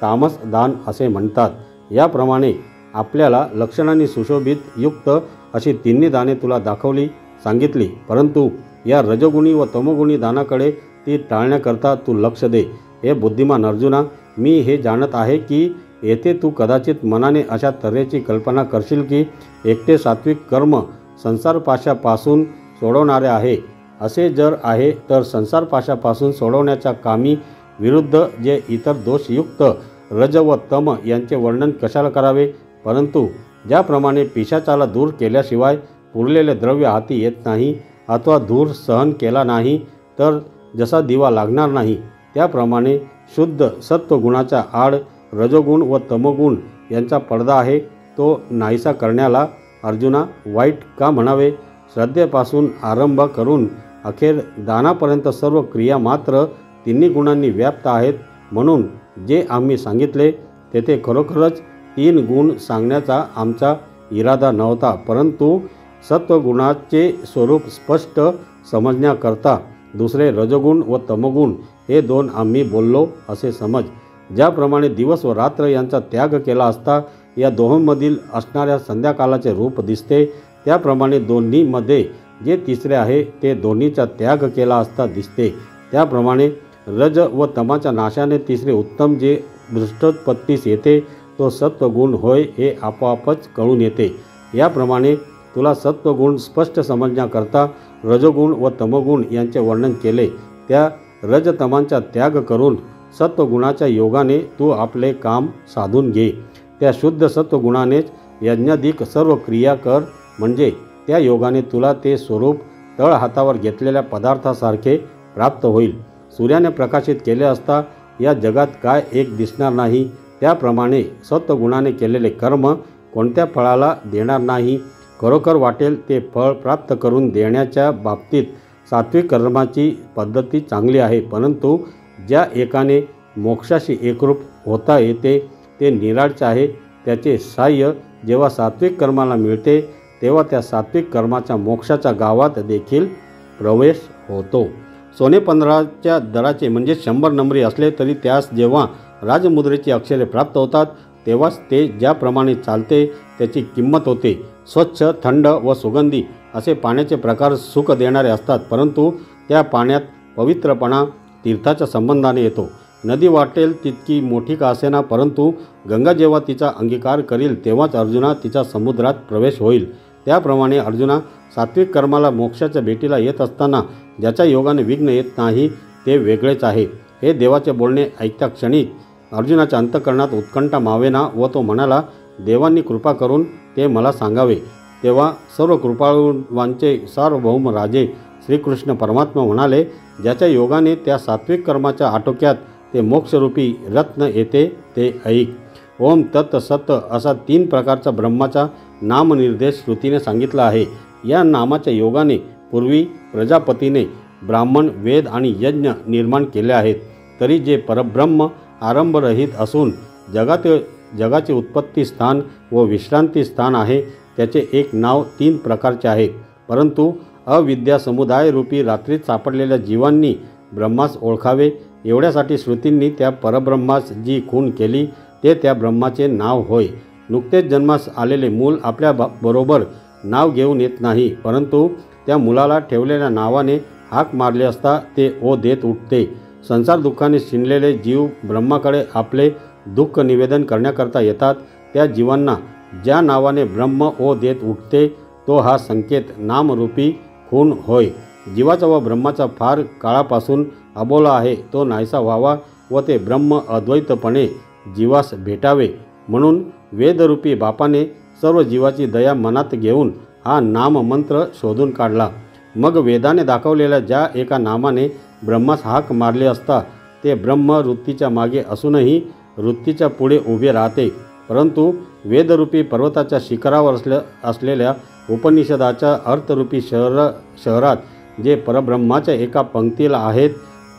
तामस दान असे म्हणतात। याप्रमाणे आपल्याला लक्षणांनी सुशोभित युक्त अशी तिन्ही दाने तुला सांगितली, परंतु या रजोगुणी व तमोगुणी दानाकडे ती टाळण्याकरता तू लक्ष दे। हे बुद्धिमान अर्जुना, मी हे जाणत आहे की येथे तू कदाचित मनाने अशा तऱ्हेची कल्पना करशील की एकटे सात्विक कर्म संसारपाशापासून सोडवणारे आहे। असे जर आहे तर संसारपाशापासून सोडवण्याच्या कामी विरुद्ध जे इतर दोषयुक्त रज व तम यांचे वर्णन कशाला करावे। परंतु ज्याप्रमाणे पिशाचाला दूर केल्याशिवाय पुरलेले द्रव्य हाती येत नाही अथवा धूर सहन केला नाही तर जसा दिवा लागणार नाही, त्याप्रमाणे शुद्ध सत्वगुणाच्या आड रजोगुण व तमोगुण यांचा पडदा आहे तो नाहीसा करण्याला अर्जुना वाईट का म्हणावे? श्रद्धेपासून आरंभ करून अखेर दानापर्यंत सर्व क्रिया मात्र तिन्ही गुणांनी व्याप्त आहेत. म्हणून जे आम्ही सांगितले तेथे खरोखरच 3 गुण सांगण्याचा आमचा इरादा नव्हता, परंतु सत्वगुणाचे स्वरूप स्पष्ट समजण्याकरता दुसरे रजोगुण व तमोगुण हे 2 आम्ही बोललो असे समज. ज्याप्रमाणे दिवस व रात्र यांचा त्याग केला असता या दोहोंमधील असणाऱ्या संध्याकाळाचे रूप दिसते, त्याप्रमाणे दोन्हीमध्ये जे तिसरे आहे ते दोन्हीचा त्याग केला असता दिसते. त्याप्रमाणे रज व तमाच्या नाशाने तिसरे उत्तम जे दृष्टोत्पत्तीस येते तो सत्वगुण होय हे आपोआपच कळून येते. याप्रमाणे तुला सत्वगुण स्पष्ट समजण्याकरता रजोगुण व तमोगुण यांचे वर्णन केले. त्या रजतमांचा त्याग करून सत्वगुणाच्या योगाने तू आपले काम साधून घे. त्या शुद्ध सत्वगुणानेच यज्ञाधिक सर्व क्रिया कर, म्हणजे त्या योगाने तुला ते स्वरूप तळ हातावर घेतलेल्या पदार्थासारखे प्राप्त होईल. सूर्याने प्रकाशित केले असता या जगात काय एक दिसणार नाही, त्याप्रमाणे सत्वगुणाने केलेले कर्म कोणत्या फळाला देणार नाही. खरोखर वाटेल ते फळ प्राप्त करून देण्याच्या बाबतीत सात्विक कर्माची पद्धती चांगली आहे, परंतु ज्या एकाने मोक्षाशी एकरूप होता येते ते निराळचे आहे. त्याचे सहाय्य जेव्हा सात्विक कर्माला मिळते तेव्हा त्या सात्विक कर्माच्या मोक्षाच्या गावात देखील प्रवेश होतो. सोने 15च्या दराचे म्हणजे 100 नंबरी असले तरी त्यास जेव्हा राजमुद्रेची अक्षरे प्राप्त होतात तेव्हाच ते ज्याप्रमाणे चालते त्याची किंमत होते. स्वच्छ, थंड व सुगंधी असे पाण्याचे प्रकार सुख देणारे असतात, परंतु त्या पाण्यात पवित्रपणा तीर्थाच्या संबंधाने येतो. नदी वाटेल तितकी मोठी का असेना, परंतु गंगा जेव्हा तिचा अंगीकार करील तेव्हाच अर्जुना तिच्या समुद्रात प्रवेश होईल. त्याप्रमाणे अर्जुना, सात्विक कर्माला मोक्षाच्या भेटीला येत असताना ज्याच्या योगाने विघ्न येत नाही ते वेगळेच आहे. हे देवाचे बोलणे ऐकत्या क्षणी अर्जुनाच्या अंतःकरणात उत्कंठा मावेना व तो म्हणाला, देवांनी कृपा करून ते मला सांगावे. तेव्हा सर्व कृपाळूंचे सार्वभौम राजे श्रीकृष्ण परमात्मा म्हणाले, ज्याच्या योगाने त्या सात्विक कर्माच्या आटोक्यात ते मोक्षरूपी रत्न येते ते ऐक. ओम तत् सत असा 3 प्रकारचा ब्रह्माचा नामनिर्देश श्रुतीने सांगितला आहे. या नामाच्या योगाने पूर्वी प्रजापतीने ब्राह्मण, वेद आणि यज्ञ निर्माण केले आहेत. तरी जे परब्रह्म आरंभरहित असून जगाचे उत्पत्ती स्थान व विश्रांती स्थान आहे त्याचे एक नाव 3 प्रकारचे आहे. परंतु अविद्या समुदायरूपी रात्रीत सापडलेल्या जीवांनी ब्रह्मास ओळखावे एवढ्यासाठी श्रुतींनी त्या परब्रह्मास जी खूण केली ते त्या ब्रह्माचे नाव होय. नुकतेच जन्मास आलेले मूल आपल्या बरोबर नाव घेऊन येत नाही, परंतु त्या मुलाला ठेवलेल्या नावाने हाक मारले असता ते ओ देत उठते. संसार दुःखाने शिणलेले जीव ब्रह्माकडे आपले दुःख निवेदन करण्याकरता येतात. त्या जीवांना ज्या नावाने ब्रह्म ओ देत उठते तो हा संकेत नामरूपी खूण होय. जीवाचा व ब्रह्माचा फार काळापासून अबोला आहे तो नाहीसा व्हावा व ते ब्रह्म अद्वैतपणे जीवास भेटावे म्हणून वेदरूपी बापाने सर्व जीवाची दया मनात घेऊन हा नाममंत्र शोधून काढला. मग वेदाने दाखवलेल्या ज्या एका नामाने ब्रह्मास हाक मारले असता ते ब्रह्म वृत्तीच्या मागे असूनही वृत्तीच्या पुढे उभे राहते. परंतु वेदरूपी पर्वताच्या शिखरावर असलेल्या उपनिषदाच्या अर्थरूपी शहरात जे परब्रह्माच्या एका पंक्तीला आहेत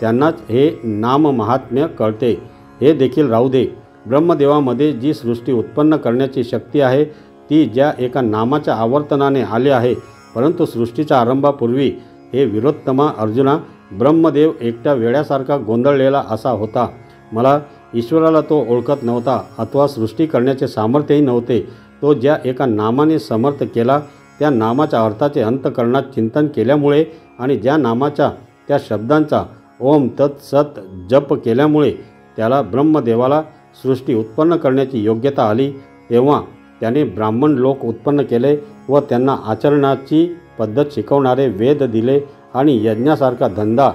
त्यांनाच हे नाम महात्म्य कळते. हे देखील राहू दे. ब्रह्मदेवामध्ये जी सृष्टी उत्पन्न करण्याची शक्ती आहे ती ज्या एका नामाच्या आवर्तनाने आले आहे. परंतु सृष्टीच्या आरंभापूर्वी हे विरोत्तमा अर्जुना, ब्रह्मदेव एकट्या वेड्यासारखा गोंधळलेला असा होता. मला ईश्वराला तो ओळखत नव्हता अथवा सृष्टी करण्याचे सामर्थ्यही नव्हते. तो ज्या एका नामाने समर्थ केला त्या नामाच्या अर्थाचे अंतःकरणात चिंतन केल्यामुळे आणि ज्या नामाच्या त्या शब्दांचा ओम तत् सत जप केल्यामुळे त्याला ब्रह्मदेवाला सृष्टी उत्पन्न करण्याची योग्यता आली. तेव्हा त्याने ब्राह्मण लोक उत्पन्न केले व त्यांना आचरणाची पद्धत शिकवणारे वेद दिले आणि यज्ञासारखा धंदा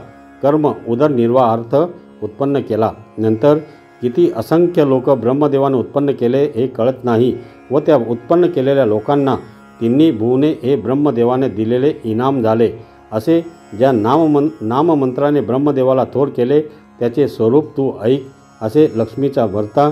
कर्म उदरनिर्वाहार्थ उत्पन्न केला. नंतर किती असंख्य लोक ब्रह्मदेवाने उत्पन्न केले हे कळत नाही व त्या उत्पन्न केलेल्या लोकांना तिन्ही भुवने हे ब्रह्मदेवाने दिलेले इनाम झाले. असे ज्या नाममंत्राने ब्रह्मदेवाला थोर केले त्याचे स्वरूप तू ऐक. असे लक्ष्मीचा भर्ता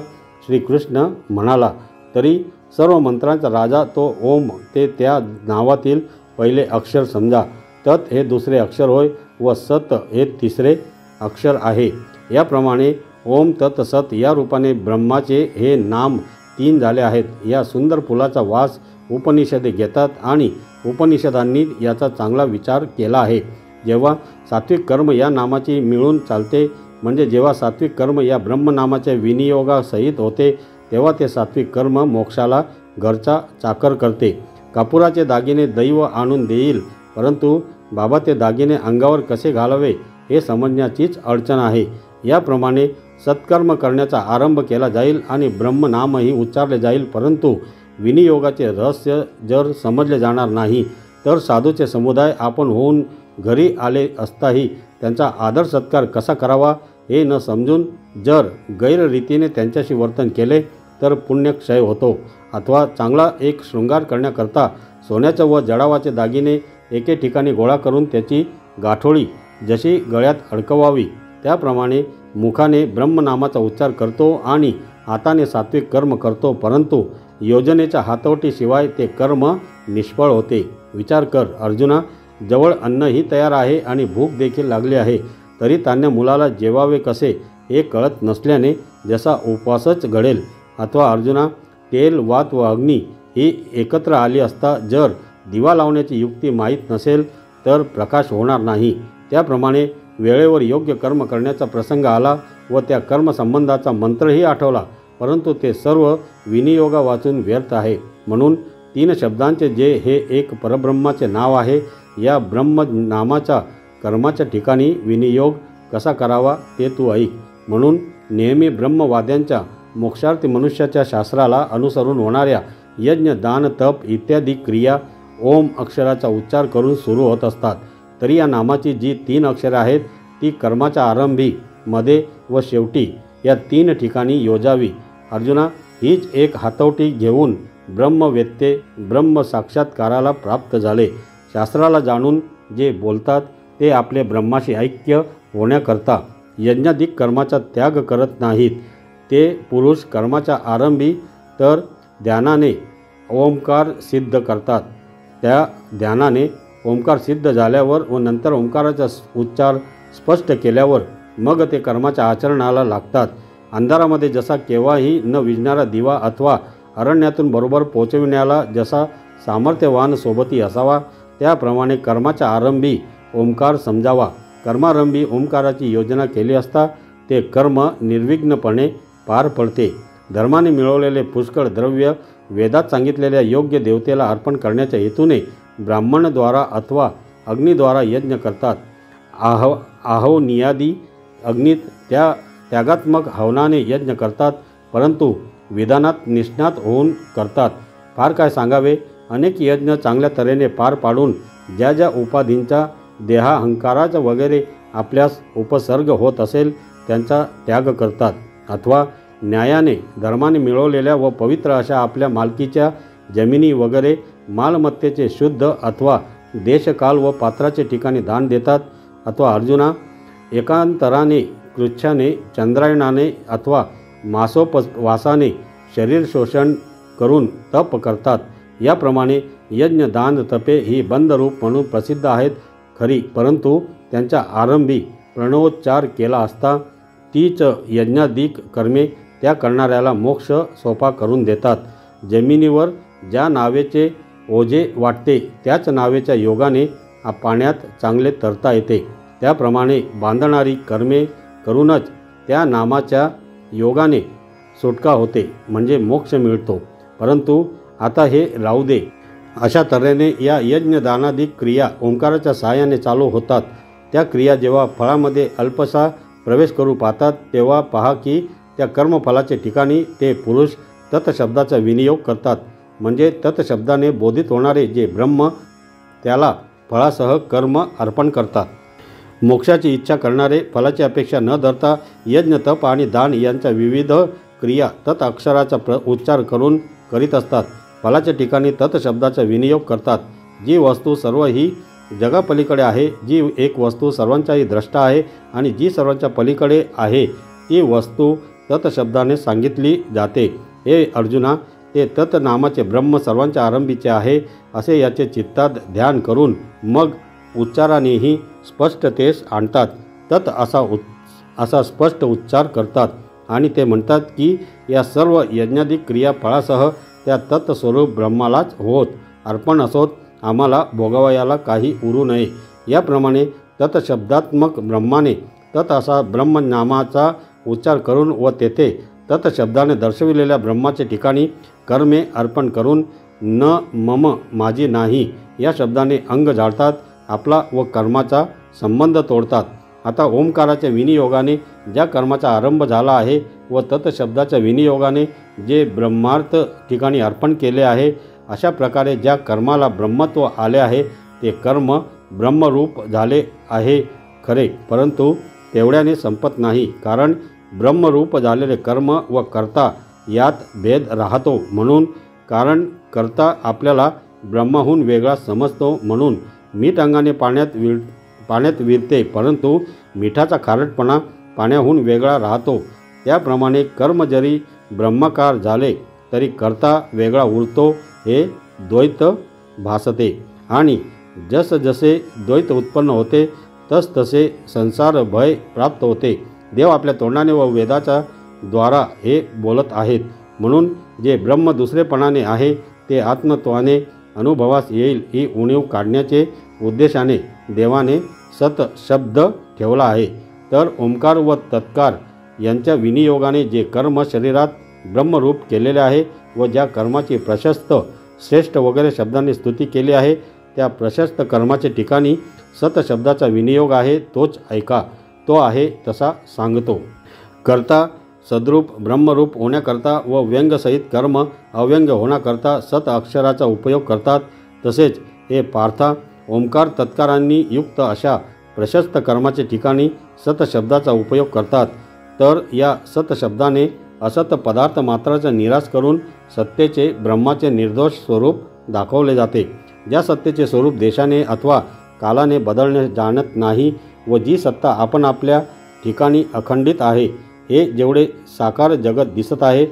श्रीकृष्ण म्हणाला, तरी सर्व मंत्रांचा राजा तो ओम ते त्या नावातील पहिले अक्षर समजा. तत् हे दुसरे अक्षर होय व सत हे तिसरे अक्षर आहे. याप्रमाणे ओम तत् सत या रूपाने ब्रह्माचे हे नाम 3 झाले आहेत. या सुंदर फुलाचा वास उपनिषदे घेतात आणि उपनिषदांनी याचा चांगला विचार केला आहे. जेव्हा सात्विक कर्म या नामाची मिळून चालते, म्हणजे जेव्हा सात्विक कर्म या ब्रह्मनामाच्या विनियोगासहित होते, तेव्हा ते सात्विक कर्म मोक्षाला घरचा चाकर करते. कापुराचे दागिने दैव आणून देईल, परंतु बाबा ते दागिने अंगावर कसे घालावे हे समजण्याचीच अडचण आहे. याप्रमाणे सत्कर्म करण्याचा आरंभ केला जाईल आणि ब्रह्मनामही उच्चारले जाईल, परंतु विनियोगाचे रहस्य जर समजले जाणार नाही तर साधूचे समुदाय आपण होऊन घरी आले असताही त्यांचा आदर सत्कार कसा करावा हे न समजून जर गैररीतीने त्यांच्याशी वर्तन केले तर पुण्यक्षय होतो. अथवा चांगला एक शृंगार करण्याकरता सोन्याचे व जडावाचे दागिने एके ठिकाणी गोळा करून त्याची गाठोळी जशी गळ्यात अडकवावी, त्याप्रमाणे मुखाने ब्रह्मनामाचा उच्चार करतो आणि हाताने सात्विक कर्म करतो, परंतु योजनेच्या हातवटीशिवाय ते कर्म निष्फळ होते. विचार कर अर्जुना, जवळ अन्नही तयार आहे आणि भूक देखील लागली आहे, तरी त्यांना मुलाला जेवावे कसे हे कळत नसल्याने जसा उपवासच घडेल. अथवा अर्जुना, तेल वात व अग्नी ही एकत्र आली असता जर दिवा लावण्याची युक्ती माहीत नसेल तर प्रकाश होणार नाही. त्याप्रमाणे वेळेवर योग्य कर्म करण्याचा प्रसंग आला व त्या कर्मसंबंधाचा मंत्रही आठवला, परंतु ते सर्व विनियोगा वाचून व्यर्थ आहे. म्हणून 3 शब्दांचे जे हे एक परब्रह्माचे नाव आहे, या ब्रह्म नामाच्या कर्माच्या ठिकाणी विनियोग कसा करावा ते तू ऐक. म्हणून नेहमी ब्रह्मवाद्यांच्या मोक्षार्थी मनुष्याच्या शास्त्राला अनुसरून होणाऱ्या यज्ञ दान तप इत्यादी क्रिया ओम अक्षराचा उच्चार करून सुरू होत असतात. तरी या नामाची जी 3 अक्षरे आहेत ती कर्माच्या आरंभी, मध्ये व शेवटी या 3 ठिकाणी योजावी. अर्जुना, हीच एक हातवटी घेऊन ब्रह्मवेत्ते ब्रह्म साक्षात्काराला प्राप्त झाले. शास्त्राला जाणून जे बोलतात ते आपले ब्रह्माशी ऐक्य होण्याकरता यज्ञाधिक कर्माचा त्याग करत नाहीत. ते पुरुष कर्माच्या आरंभी तर ध्यानाने ओंकार सिद्ध करतात. त्या ध्यानाने ओंकार सिद्ध झाल्यावर व नंतर ओंकाराचा उच्चार स्पष्ट केल्यावर मग ते कर्माच्या आचरणाला लागतात. अंधारामध्ये जसा केव्हाही न विझणारा दिवा अथवा अरण्यातून बरोबर पोचविण्याला जसा सामर्थ्यवान सोबती असावा, त्याप्रमाणे कर्माच्या आरंभी ओंकार समजावा. कर्मारंभी ओंकाराची योजना केली असता ते कर्म निर्विघ्नपणे पार पडते. धर्माने मिळवलेले पुष्कळ द्रव्य वेदात सांगितलेल्या योग्य देवतेला अर्पण करण्याच्या हेतूने ब्राह्मणद्वारा अथवा अग्नीद्वारा यज्ञ करतात. आहोनियादी अग्नीत त्या त्यागात्मक हवनाने यज्ञ करतात, परंतु विधानात निष्णात होऊन करतात. फार काय सांगावे, अनेक यज्ञ चांगल्या तऱ्हेने पार पाडून ज्या ज्या उपाधींचा देहाहंकाराचा वगैरे आपल्यास उपसर्ग होत असेल त्यांचा त्याग करतात. अथवा न्यायाने धर्माने मिळवलेल्या व पवित्र अशा आपल्या मालकीच्या जमिनी वगैरे मालमत्तेचे शुद्ध अथवा देशकाल व पात्राचे ठिकाणी दान देतात. अथवा अर्जुना, एकांतराने कृच्छाने चंद्रायणाने अथवा मासोपवासाने शरीर शोषण करून तप करतात. याप्रमाणे यज्ञ दान तपे ही बंधरूप म्हणून प्रसिद्ध आहेत खरी, परंतु त्यांच्या आरंभी प्रणवोच्चार केला असता तीच यज्ञाधिक कर्मे त्या करणाऱ्याला मोक्ष सोपा करून देतात. जमिनीवर ज्या नावेचे ओझे वाटते त्याच नावेच्या योगाने पाण्यात चांगले तरता येते. त्याप्रमाणे बांधणारी कर्मे करूनच त्या नामाच्या योगाने सुटका होते, म्हणजे मोक्ष मिळतो. परंतु आता हे राहू दे. अशा तऱ्हेने या यज्ञदानादिक क्रिया ओंकाराच्या सहाय्याने चालू होतात. त्या क्रिया जेव्हा फळामध्ये अल्पसा प्रवेश करू पाहतात तेव्हा पहा की त्या कर्मफलाचे ठिकाणी ते पुरुष तत्शब्दाचा विनियोग करतात. म्हणजे तत्शब्दाने बोधित होणारे जे ब्रह्म त्याला फळासह कर्म अर्पण करतात. मोक्षाची इच्छा करणारे फलाची अपेक्षा न धरता यज्ञ तप आणि दान यांच्या विविध क्रिया तत् अक्षराचा उच्चार करून करीत असतात. फलाच्या ठिकाणी तत्शब्दाचा विनियोग करतात. जी वस्तू सर्व ही जगापलीकडे आहे, जी एक वस्तू सर्वांचाही द्रष्टा आहे आणि जी सर्वांच्या पलीकडे आहे ती वस्तू तत् शब्दाने सांगितली जाते। हे अर्जुना, ते तत् नामाचे ब्रह्म सर्वांच्या आरंभीचे आहे असे याचे चित्तात ध्यान करून मग उच्चारानेही स्पष्टतेस आणतात। तत् असा स्पष्ट उच्चार करतात आणि ते म्हणतात की या सर्व यज्ञादिक क्रियाफळासह त्या तत्स्वरूप ब्रह्मालाच होत अर्पण असोत, आम्हाला भोगावयाला काही उरू नये। याप्रमाणे तत्शब्दात्मक ब्रह्माने तत् असा ब्रह्म नामाचा उच्चार करून व तेथे तत्शब्दाने दर्शविलेल्या ब्रह्माचे ठिकाणी कर्मे अर्पण करून न मम माझी नाही या शब्दाने अंग जाळतात, आपला व कर्माचा संबंध तोडतात। आता ओंकाराच्या विनियोगाने ज्या कर्माचा आरंभ झाला आहे व तत्शब्दाच्या विनियोगाने जे ब्रह्मार्थ ठिकाणी अर्पण केले आहे, अशा प्रकारे ज्या कर्माला ब्रह्मत्व आले आहे ते कर्म ब्रह्मरूप झाले आहे खरे, परंतु तेवढ्याने संपत नाही, कारण ब्रह्मरूप झालेले कर्म व कर्ता यात भेद राहतो। म्हणून कारण कर्ता आपल्याला ब्रह्माहून वेगळा समजतो, म्हणून मीठ अंगाने पाण्यात विरते, परंतु मिठाचा खारटपणा पाण्याहून वेगळा राहतो। त्याप्रमाणे कर्म जरी ब्रह्माकार झाले तरी कर्ता वेगळा उरतो, हे द्वैत भासते। आणि जसजसे द्वैत उत्पन्न होते तसतसे संसार भय प्राप्त होते। देव आपल्या तोंडाने व वेदाच्या द्वारा हे बोलत आहेत, म्हणून जे ब्रह्म दुसरेपणाने आहे ते आत्मत्वाने अनुभवास येईल ही उणीव काढण्याचे उद्देशाने देवाने सत शब्द ठेवला आहे। तर ओंकार व तत्कार यांच्या विनियोगाने जे कर्म शरीरात ब्रह्मरूप केलेले आहे व ज्या कर्माची प्रशस्त श्रेष्ठ वगैरे शब्दांनी स्तुती केली आहे, त्या प्रशस्त कर्माचे ठिकाणी सत शब्दाचा विनियोग आहे, तोच ऐका, तो आहे तसा सांगतो। कर्ता सद्रूप ब्रह्मरूप होण्याकरता व व्यंगसहित कर्म अव्यंग होण्याकरता सत अक्षराचा उपयोग करतात। तसेच हे पार्था, ओंकार तत्कारांनी युक्त अशा प्रशस्त कर्माचे ठिकाणी सत शब्दाचा उपयोग करतात। तर या सत शब्दाने असत पदार्थ मात्राचा निराश करून सत्तेचे ब्रह्माचे निर्दोष स्वरूप दाखवले जाते। ज्या सत्तेचे स्वरूप देशाने अथवा कालाने बदलणे जाणत नाही व जी सत्ता आपण आपल्या ठिकाणी अखंडित आहे, हे जेवढे साकार जगत दिसत आहे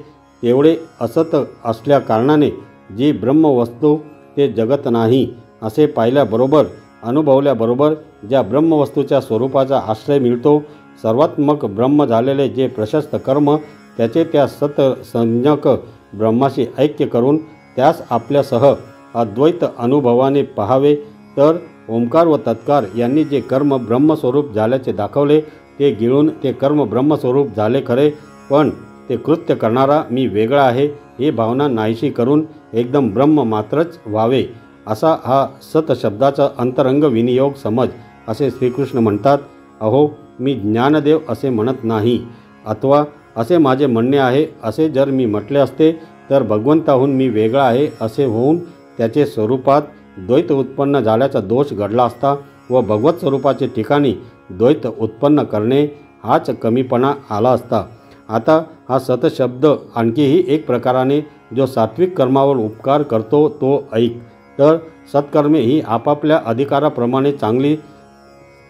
तेवढे असत असल्या कारणाने जी ब्रह्मवस्तू ते जगत नाही असे पाहिल्याबरोबर अनुभवल्याबरोबर ज्या ब्रह्मवस्तूच्या स्वरूपाचा आश्रय मिळतो, सर्वात्मक ब्रह्म झालेले जे प्रशस्त कर्म त्याचे त्या सतसंज्ञक ब्रह्माशी ऐक्य करून त्यास आपल्यासह अद्वैत अनुभवाने पाहावे। तर ओंकार व तत्कार यांनी जे कर्म ब्रह्मस्वरूप झाल्याचे दाखवले ते गिळून ते कर्म ब्रह्मस्वरूप झाले खरे, पण ते कृत्य करणारा मी वेगळा आहे ही भावना नाहीशी करून एकदम ब्रह्म मात्रच व्हावे, असा हा सतशब्दाचा अंतरंग विनियोग समज असे श्रीकृष्ण म्हणतात। अहो, मी ज्ञानदेव असे म्हणत नाही, अथवा असे माझे म्हणणे आहे असे जर मी म्हटले असते तर भगवंताहून मी वेगळा आहे असे होऊन त्याचे स्वरूपात द्वैत उत्पन्न झाल्याचा दोष घडला असता व भगवत स्वरूपाचे ठिकाणी द्वैत उत्पन्न करणे हाच कमीपणा आला असता। आता हा सतशब्द आणखीही एक प्रकाराने जो सात्विक कर्मावर उपकार करतो तो ऐक। तर सत्कर्मे ही आपापल्या अधिकाराप्रमाणे चांगली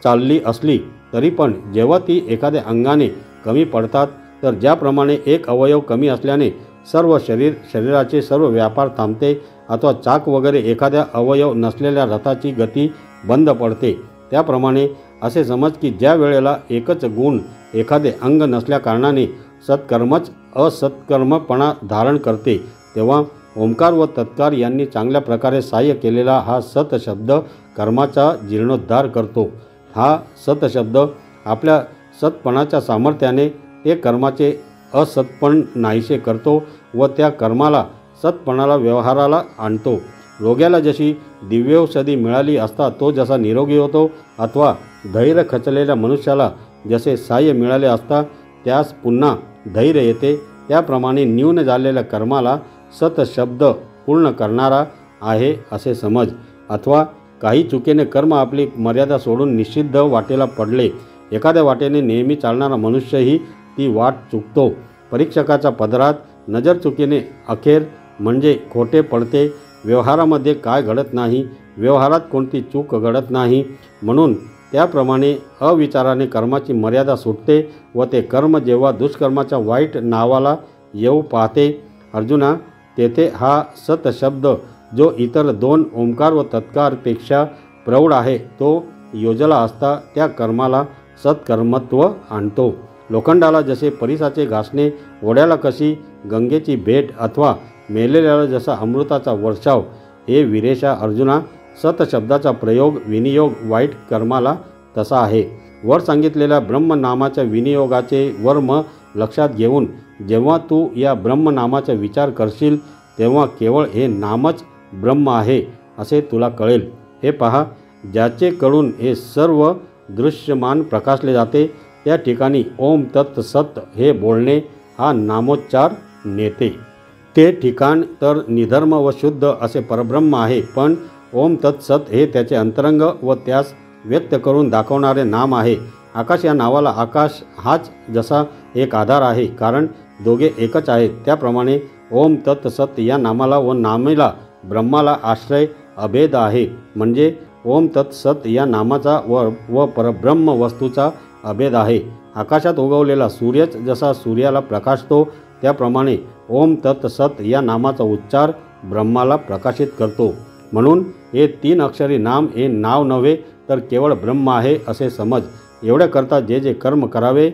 चालली असली तरी पण जेव्हा ती एखाद्या अंगाने कमी पडतात, तर ज्याप्रमाणे एक अवयव कमी असल्याने सर्व शरीराचे सर्व व्यापार थांबते, अथवा चाक वगैरे एखाद्या अवयव नसलेल्या रथाची गती बंद पडते, त्याप्रमाणे असे समज की ज्या वेळेला एकच गुण एखादे अंग नसल्या कारणाने सत्कर्मच असत्कर्मपणा धारण करते, तेव्हा ओंकार व तत्कार यांनी चांगल्या प्रकारे सहाय्य केलेला हा सतशब्द कर्माचा जीर्णोद्धार करतो। हा सतशब्द आपल्या सत्पणाच्या सामर्थ्याने ते कर्माचे असत्पण नाहीसे करतो व त्या कर्माला सत्पणाला व्यवहाराला आणतो। रोग्याला जशी दिव्यौषधी मिळाली असता तो जसा निरोगी होतो, अथवा धैर्य खचलेल्या मनुष्याला जसे सहाय्य मिळाले असता त्यास पुन्हा धैर्य येते, त्याप्रमाणे न्यून झालेल्या कर्माला सतशब्द पूर्ण करणारा आहे असे समज। अथवा काही चुकीने कर्म आपली मर्यादा सोडून निषिद्ध वाटेला पडले, एखाद्या वाटेने नेहमी चालणारा मनुष्यही ती वाट चुकतो। परीक्षकाच्या पदरात नजर चुकीने अखेर म्हणजे खोटे पडते। व्यवहारामध्ये काय घडत नाही, व्यवहारात कोणती चूक घडत नाही, म्हणून त्याप्रमाणे अविचाराने कर्माची मर्यादा सुटते व ते कर्म जेव्हा दुष्कर्माच्या वाईट नावाला येऊ पाहते, अर्जुना, तेथे हा सत शब्द जो इतर दोन ओंकार व तत्कारपेक्षा प्रौढ आहे तो योजला असता त्या कर्माला सत्कर्मत्व आणतो. लोखंडाला जसे परिसाचे घासणे, ओढ्याला कशी गंगेची भेट अथवा मेलेल्याला जसा अमृताचा वर्षाव, हे वीरेशा अर्जुना, सतशब्दाचा प्रयोग विनियोग वाईट कर्माला तसा आहे. वर सांगितलेल्या ब्रह्मनामाच्या विनियोगाचे वर्म लक्षात घेऊन जेव्हा तू या ब्रह्मनामाचा विचार करशील तेव्हा केवळ हे नामच ब्रह्म आहे असे तुला कळेल. हे पहा, ज्याचेकडून हे सर्व दृश्यमान प्रकाशले जाते त्या ठिकाणी ओम तत् सत हे बोलणे हा नामोच्चार नेते. ते ठिकाण तर निधर्म व शुद्ध असे परब्रह्म आहे, पण ओम तत् सत हे त्याचे अंतरंग व त्यास व्यक्त करून दाखवणारे नाम आहे. आकाश या नावाला आकाश हाच जसा एक आधार आहे, कारण दोघे एकच आहेत, त्याप्रमाणे ओम तत् सत या नामाला व नामेला ब्रह्माला आश्रय अभेद आहे. म्हणजे ओम तत् सत या नामाचा व परब्रह्म वस्तूचा अभेद आहे. आकाशात उगवलेला सूर्यच जसा सूर्याला प्रकाशतो त्याप्रमाणे ओम तत् सत या नामाचा उच्चार ब्रह्माला प्रकाशित करतो. म्हणून हे 3 अक्षरी नाम हे नाव नव्हे तर केवळ ब्रह्म आहे असे समज. एवढ्याकरता जे जे कर्म करावे,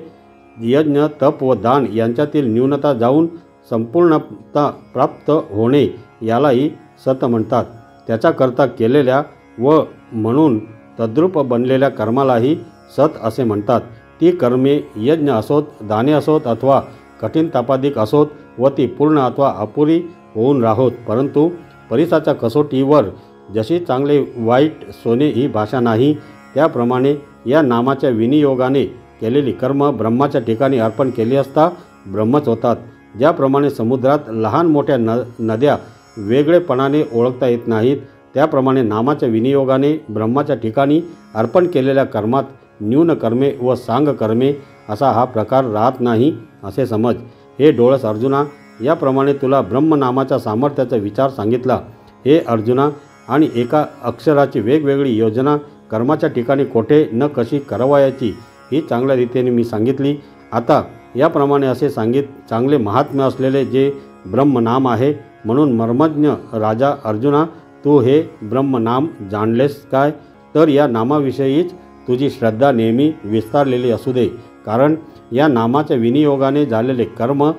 यज्ञ तप व दान यांच्यातील न्यूनता जाऊन संपूर्णता प्राप्त होणे यालाही सत म्हणतात. त्याच्याकरता केलेल्या व म्हणून तद्रूप बनलेल्या कर्मालाही सत असे म्हणतात. ती कर्मे यज्ञ असोत, दाने असोत अथवा कठीण तापादिक असोत व ती पूर्ण अथवा अपुरी होऊन राहोत, परंतु परिसाच्या कसोटीवर जशी चांगले वाईट सोने ही भाषा नाही, त्याप्रमाणे या नामाच्या विनियोगाने केलेली कर्म ब्रह्माच्या ठिकाणी अर्पण केली असता ब्रह्मच होतात. ज्याप्रमाणे समुद्रात लहान मोठ्या नद्या वेगळेपणाने ओळखता येत नाहीत, त्याप्रमाणे नामाच्या विनियोगाने ब्रह्माच्या ठिकाणी अर्पण केलेल्या कर्मात न्यून कर्मे व सांग कर्मे असा हा प्रकार राहत नाही असे समज. हे डोळस अर्जुना, याप्रमाणे तुला ब्रह्मनामाच्या सामर्थ्याचा विचार सांगितला. हे अर्जुना, आणि एका अक्षराची वेगवेगळी योजना कर्माच्या ठिकाणी कोठे न कशी करावयाची ही चांगल्या रीतीने मी सांगितली. आता याप्रमाणे असे चांगले महात्म्य असलेले जे ब्रह्मनाम आहे, म्हणून मर्मज्ञ राजा अर्जुना, तू हे ब्रह्मनाम जाणलेस काय? तर या नामाविषयीच तुझी श्रद्धा नेहमी विस्तारलेली असू दे, कारण या नामाच्या विनियोगाने झालेले कर्म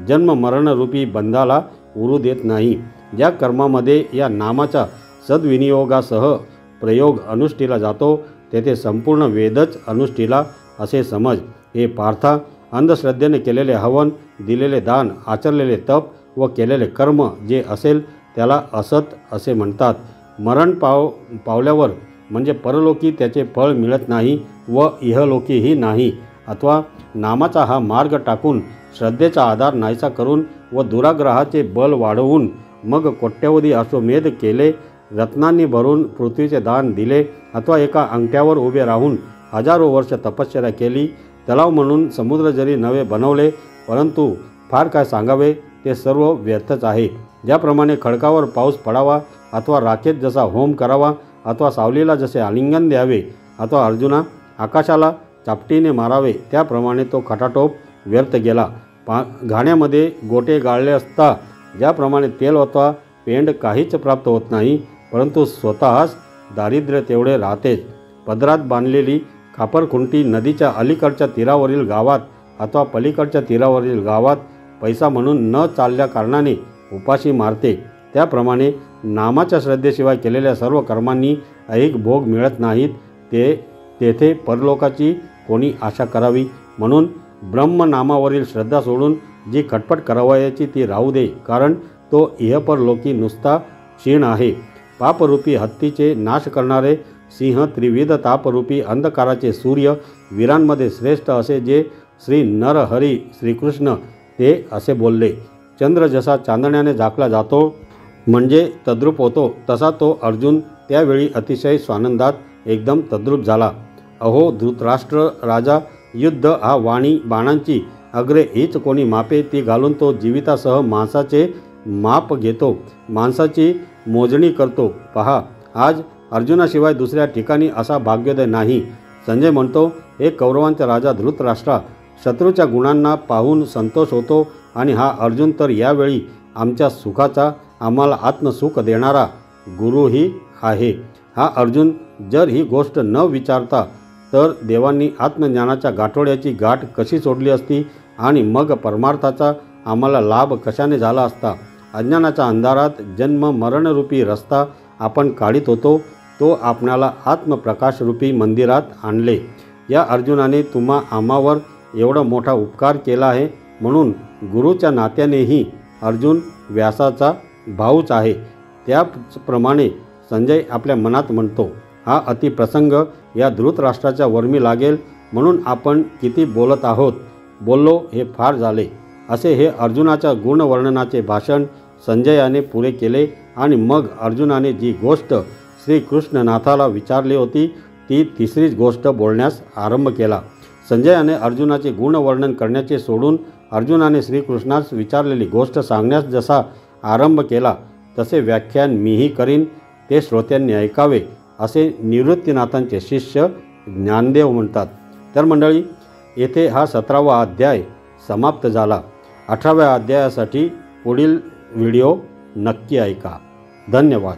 जन्म मरणरूपी बंधाला उरू देत नाही. ज्या कर्मामध्ये या नामाच्या सद्विनियोगासह प्रयोग अनुष्ठीला जातो तेथे संपूर्ण वेदच अनुष्ठीला असे समज. हे पार्था, अंधश्रद्धेने केलेले हवन, दिलेले दान, आचरलेले तप व केलेले कर्म जे असेल त्याला असत असे म्हणतात. मरण पावल्यावर म्हणजे परलोकी त्याचे फळ मिळत नाही व इहलोकीही नाही. अथवा नामाचा हा मार्ग टाकून श्रद्धेचा आधार नाहीसा करून व दुराग्रहाचे बल वाढवून मग कोट्यवधी अश्वमेध केले, रत्नांनी भरून पृथ्वीचे दान दिले, अथवा एका अंगठ्यावर उभे राहून हजारो वर्ष तपश्चर्या केली, तलाव म्हणून समुद्र जरी नवे बनवले, परंतु फार काय सांगावे, ते सर्व व्यर्थच आहे. ज्याप्रमाणे खडकावर पाऊस पडावा अथवा राखेत जसा होम करावा अथवा सावलीला जसे आलिंगन द्यावे अथवा अर्जुना आकाशाला चापटीने मारावे, त्याप्रमाणे तो खटाटोप व्यर्थ गेला. घाण्यामध्ये गोटे गाळले असता ज्याप्रमाणे तेल अथवा पेंड काहीच प्राप्त होत नाही, परंतु स्वतःच दारिद्र्य तेवढे राहतेच. पदरात बांधलेली खापरखुंटी नदीच्या अलीकडच्या तीरावरील गावात अथवा पलीकडच्या तीरावरील गावात पैसा म्हणून न चालल्या कारणाने उपाशी मारते, त्याप्रमाणे नामाच्या श्रद्धेशिवाय केलेल्या सर्व कर्मांनी ऐहिक भोग मिळत नाहीत. तेथे परलोकाची कोणी आशा करावी. म्हणून ब्रह्मनामावरील श्रद्धा सोडून जी खटपट करावयाची ती राहू दे, कारण तो इहपरलोकी नुसता क्षीण आहे. पापरूपी हत्तीचे नाश करणारे सिंह, त्रिविध तापरूपी अंधकाराचे सूर्य, वीरांमध्ये श्रेष्ठ असे जे श्री नरहरी श्रीकृष्ण ते असे बोलले. चंद्र जसा चांदण्याने झाकला जातो म्हणजे तद्रूप होतो, तसा तो अर्जुन त्यावेळी अतिशय स्वानंदात एकदम तद्रूप झाला. अहो धृतराष्ट्र राजा, युद्ध हा वाणी बाणांची अग्रे हीच कोणी मापे ती घालून तो जीवितासह माणसाचे माप घेतो, माणसाची मोजणी करतो. पहा, आज अर्जुनाशिवाय दुसऱ्या ठिकाणी असा भाग्योदय नाही. संजय म्हणतो, हे कौरवांचा राजा धृतराष्ट्रा, शत्रूच्या गुणांना पाहून संतोष होतो आणि हा अर्जुन तर यावेळी आमच्या सुखाचा, आम्हाला आत्मसुख देणारा गुरुही आहे. हा अर्जुन जर ही गोष्ट न विचारता तर देवांनी आत्मज्ञानाच्या गाठोड्याची गाठ कशी सोडली असती आणि मग परमार्थाचा आम्हाला लाभ कशाने झाला असता. अज्ञानाच्या अंधारात जन्म मरणरूपी रस्ता आपण काढीत होतो, तो आपणाला आत्मप्रकाशरूपी मंदिरात आणले. या अर्जुनाने तुम्हा आम्हावर एवढा मोठा उपकार केला आहे, म्हणून गुरुच्या नात्यानेही अर्जुन व्यासाचा भाऊच आहे. त्याप्रमाणे संजय आपल्या मनात म्हणतो, हा अतिप्रसंग या धृतराष्ट्राच्या वर्मी लागेल म्हणून आपण किती बोलत आहोत, बोललो हे फार झाले. असे हे अर्जुनाच्या गुणवर्णनाचे भाषण संजयाने पुरे केले आणि मग अर्जुनाने जी गोष्ट श्रीकृष्णनाथाला विचारली होती ती तिसरीच गोष्ट बोलण्यास आरंभ केला. संजयाने अर्जुनाचे गुणवर्णन करण्याचे सोडून अर्जुनाने श्रीकृष्णास विचारलेली गोष्ट सांगण्यास जसा आरंभ केला तसे व्याख्यान मीही करीन, ते श्रोत्यांनी ऐकावे, असे निवृत्तीनाथांचे शिष्य ज्ञानदेव म्हणतात. तर मंडळी, येथे हा 17वा अध्याय समाप्त झाला. 18व्या अध्यायासाठी पुढील व्हिडिओ नक्की ऐका. धन्यवाद.